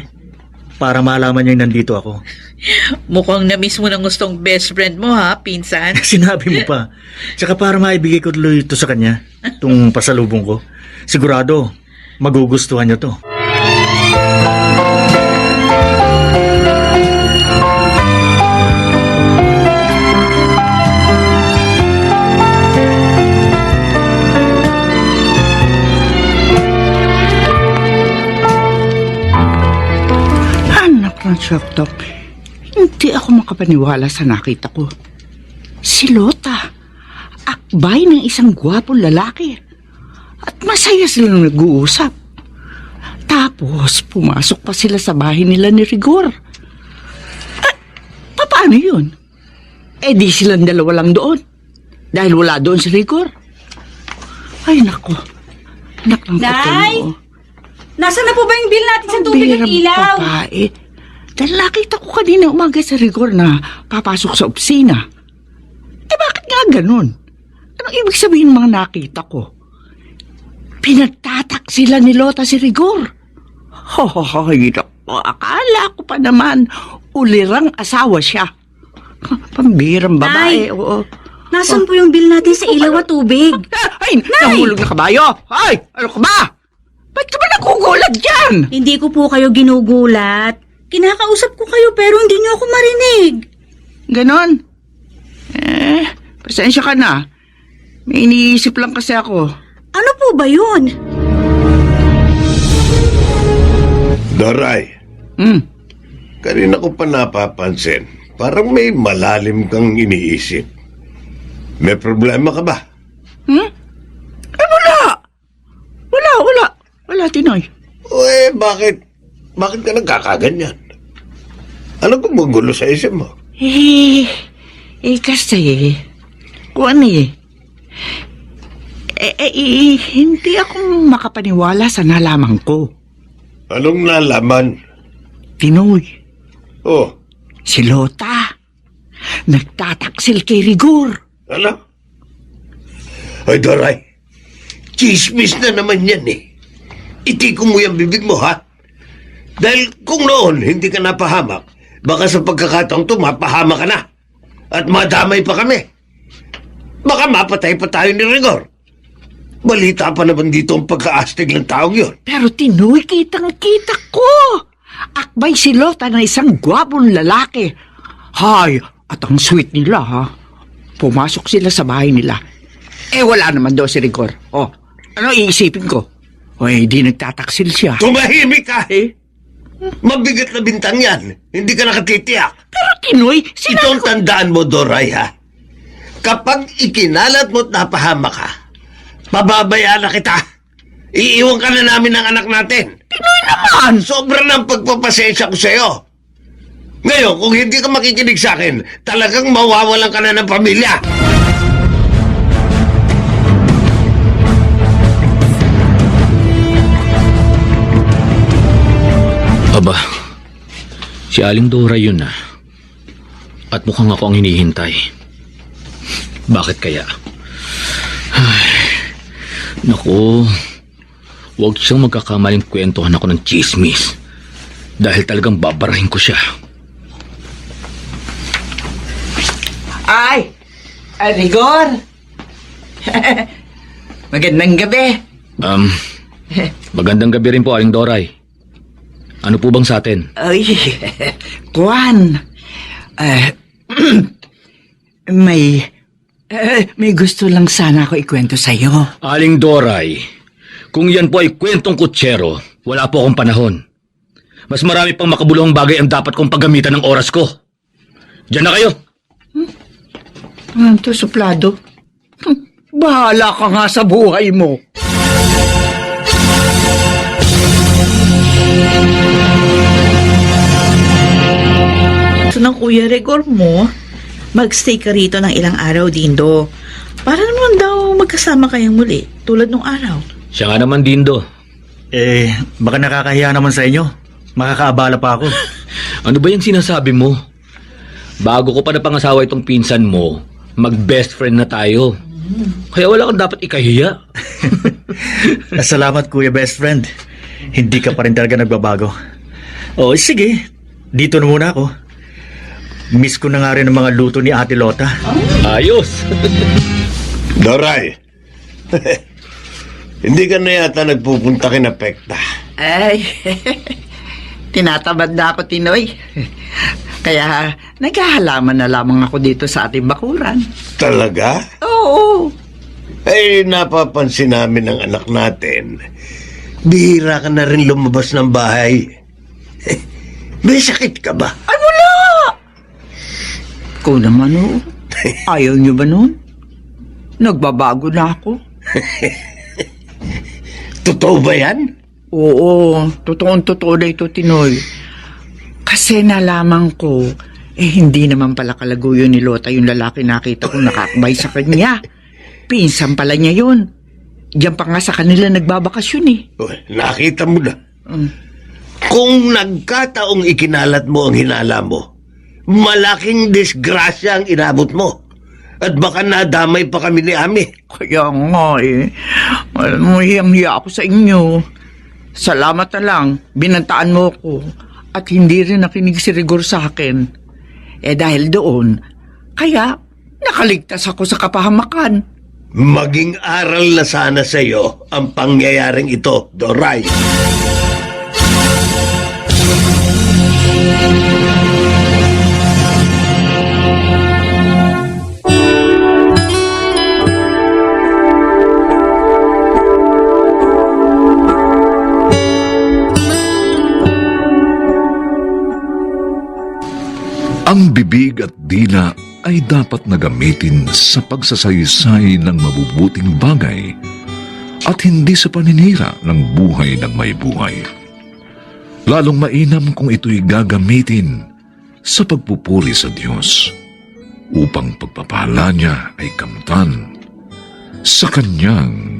Speaker 7: para malaman niya nandito ako.
Speaker 2: Mukhang na-miss mo ng gustong best friend mo, ha, pinsan?
Speaker 7: Sinabi mo pa. Tsaka para maibigay ko tuloy ito sa kanya, itong pasalubong ko. Sigurado, magugustuhan niya to.
Speaker 6: Anak ng shop-top, hindi ako makapaniwala sa nakita ko. Si Lota, akbay ng isang gwapong lalaki. At masaya silang nag-uusap. Tapos, pumasok pa sila sa bahay nila ni Rigor. Paano yun? Di silang dalawa lang doon. Dahil wala doon si Rigor. Ay, nako. Anak ng
Speaker 9: Nay!
Speaker 6: katulong.
Speaker 9: Nasaan na po ba yung bill natin sa
Speaker 6: Ang
Speaker 9: tubig at
Speaker 6: birang
Speaker 9: ilaw?
Speaker 6: babae. Dahil nakita ko kanina umaga sa rigor na papasok sa opisina. Bakit nga ganun? Anong ibig sabihin ng mga nakita ko? Pinagtatak sila ni Lota si Rigor. Hoy, akala ko pa naman ulirang asawa siya. Pambirang babae,
Speaker 9: Nay!
Speaker 6: oo.
Speaker 9: Nasaan po yung bill natin sa ilaw at tubig?
Speaker 6: Ay, nahulog na kabayo! Ay, ano ka ba? Ba't ka ba nagugulat dyan?
Speaker 9: Hindi ko po kayo ginugulat. Kinakausap ko kayo pero hindi niyo ako marinig.
Speaker 6: Ganon? Pasensya ka na. May iniisip lang kasi ako.
Speaker 9: Ano po ba yun?
Speaker 4: Doray, kanina ko pa napapansin, parang may malalim kang iniisip. May problema ka ba?
Speaker 6: Wala, Tinoy.
Speaker 4: Bakit ka nagkakaganyan? Ano gumugulo sa isip mo?
Speaker 6: Kasi, hindi ako makapaniwala sa nalaman ko.
Speaker 4: Anong nalaman?
Speaker 6: Tinoy,
Speaker 4: Oh,
Speaker 6: si Lota, nagtataksil kay Rigor.
Speaker 4: ano? Ay, Doray, chismis na naman yan eh. Itikong mo yung bibig mo, ha? Dahil kung noon hindi ka napahamak, baka sa pagkakataong to mapahamak ka na. At madamay pa kami. Baka mapatay pa tayo ni Rigor. Balita pa naman dito ang pagkaastig ng taong yun.
Speaker 6: Pero Tinoy, kitang-kita ko. Akbay si Lota na isang gwapong lalaki. Hay, at ang sweet nila, ha? Pumasok sila sa bahay nila. Wala naman daw si Rigor. Ano iisipin ko? Di nagtataksil siya.
Speaker 4: Tumahimik ka, Mabigat na bintang yan. Hindi ka nakatitiyak.
Speaker 6: Pero Tinoy,
Speaker 4: Ito ang tandaan mo, Doray, ha? Kapag ikinalat mo't napahamak ka, pababayaan na kita. Iiwan ka na namin ng anak natin.
Speaker 6: Tinoy naman!
Speaker 4: Sobra na ang pagpapasensya ko sa'yo. Ngayon, kung hindi ka makikinig sa akin, talagang mawawalan ka na ng pamilya.
Speaker 11: Aba, si Aling Dora yun na. At mukhang ako ang hinihintay. Bakit kaya? Ay, naku, huwag siyang magkakamaling kwentuhan ako ng chismis. Dahil talagang babarahin ko siya.
Speaker 6: Ay, Rigor! Magandang gabi.
Speaker 11: Magandang gabi rin po, Aling Doray. Ano po bang sa atin?
Speaker 6: Ay, Juan. May gusto lang sana ako ikwento sa'yo.
Speaker 11: Aling Doray, kung yan po ay kwentong kutsero, wala po akong panahon. Mas marami pang makabuluhang bagay ang dapat kong paggamitan ng oras ko. Diyan na kayo.
Speaker 6: Ano to, suplado? Bahala ka nga sa buhay mo.
Speaker 2: Gusto ng Kuya Rigor mo, magstay ka rito ng ilang araw, Dindo. Para naman daw magkasama kayong muli, tulad nung araw.
Speaker 11: Siya nga naman, Dindo.
Speaker 7: Baka nakakahiya naman sa inyo. Makakaabala pa ako.
Speaker 11: Ano ba yung sinasabi mo? Bago ko pa napangasawa itong pinsan mo, mag-best friend na tayo. Kaya wala kang dapat ikahiya.
Speaker 7: Salamat, Kuya Best Friend. Hindi ka pa rin talaga nagbabago. Sige. Dito na muna ako. Miss ko na nga rin ang mga luto ni Ate Lota.
Speaker 11: Ayos.
Speaker 4: Doray, hindi ka na yata nagpupunta kina Pekta.
Speaker 6: Ay, tinatamad na ako, Tinoy. Kaya naghahalaman na lamang ako dito sa ating bakuran.
Speaker 4: Talaga?
Speaker 6: Oo.
Speaker 4: Napapansin namin ng anak natin. Bihira ka na rin lumabas ng bahay. May sakit ka ba?
Speaker 6: Ay, wala! Ikaw naman, ayaw niyo ba nun? Nagbabago na ako.
Speaker 4: Totoo ba yan?
Speaker 6: Oo, totoong-totoo na ito, Tinoy. Kasi nalaman ko, hindi naman pala kalaguyo ni Lota yung lalaki nakita ko nakakabay sa kanya. Pinsan pala niya yun. Diyan pa nga sa kanila nagbabakasyon eh.
Speaker 4: Nakita mo na. Kung nagkataong ikinalat mo ang hinala mo, malaking disgrasya ang inabot mo. At baka nadamay pa kami ni Ami.
Speaker 6: Kaya nga eh. Alam mo, hiyang-hiya ako sa inyo. Salamat na lang, binantaan mo ko. At hindi rin nakinig si Rigor sa akin. Dahil doon, kaya nakaligtas ako sa kapahamakan.
Speaker 4: Maging aral na sana sa iyo ang pangyayaring ito, Doray.
Speaker 1: Ang bibig at dila ay dapat na gamitin sa pagsasaysay ng mabubuting bagay at hindi sa paninira ng buhay ng may buhay. Lalong mainam kung ito'y gagamitin sa pagpupuri sa Diyos upang pagpapala niya ay kamtan sa Kanyang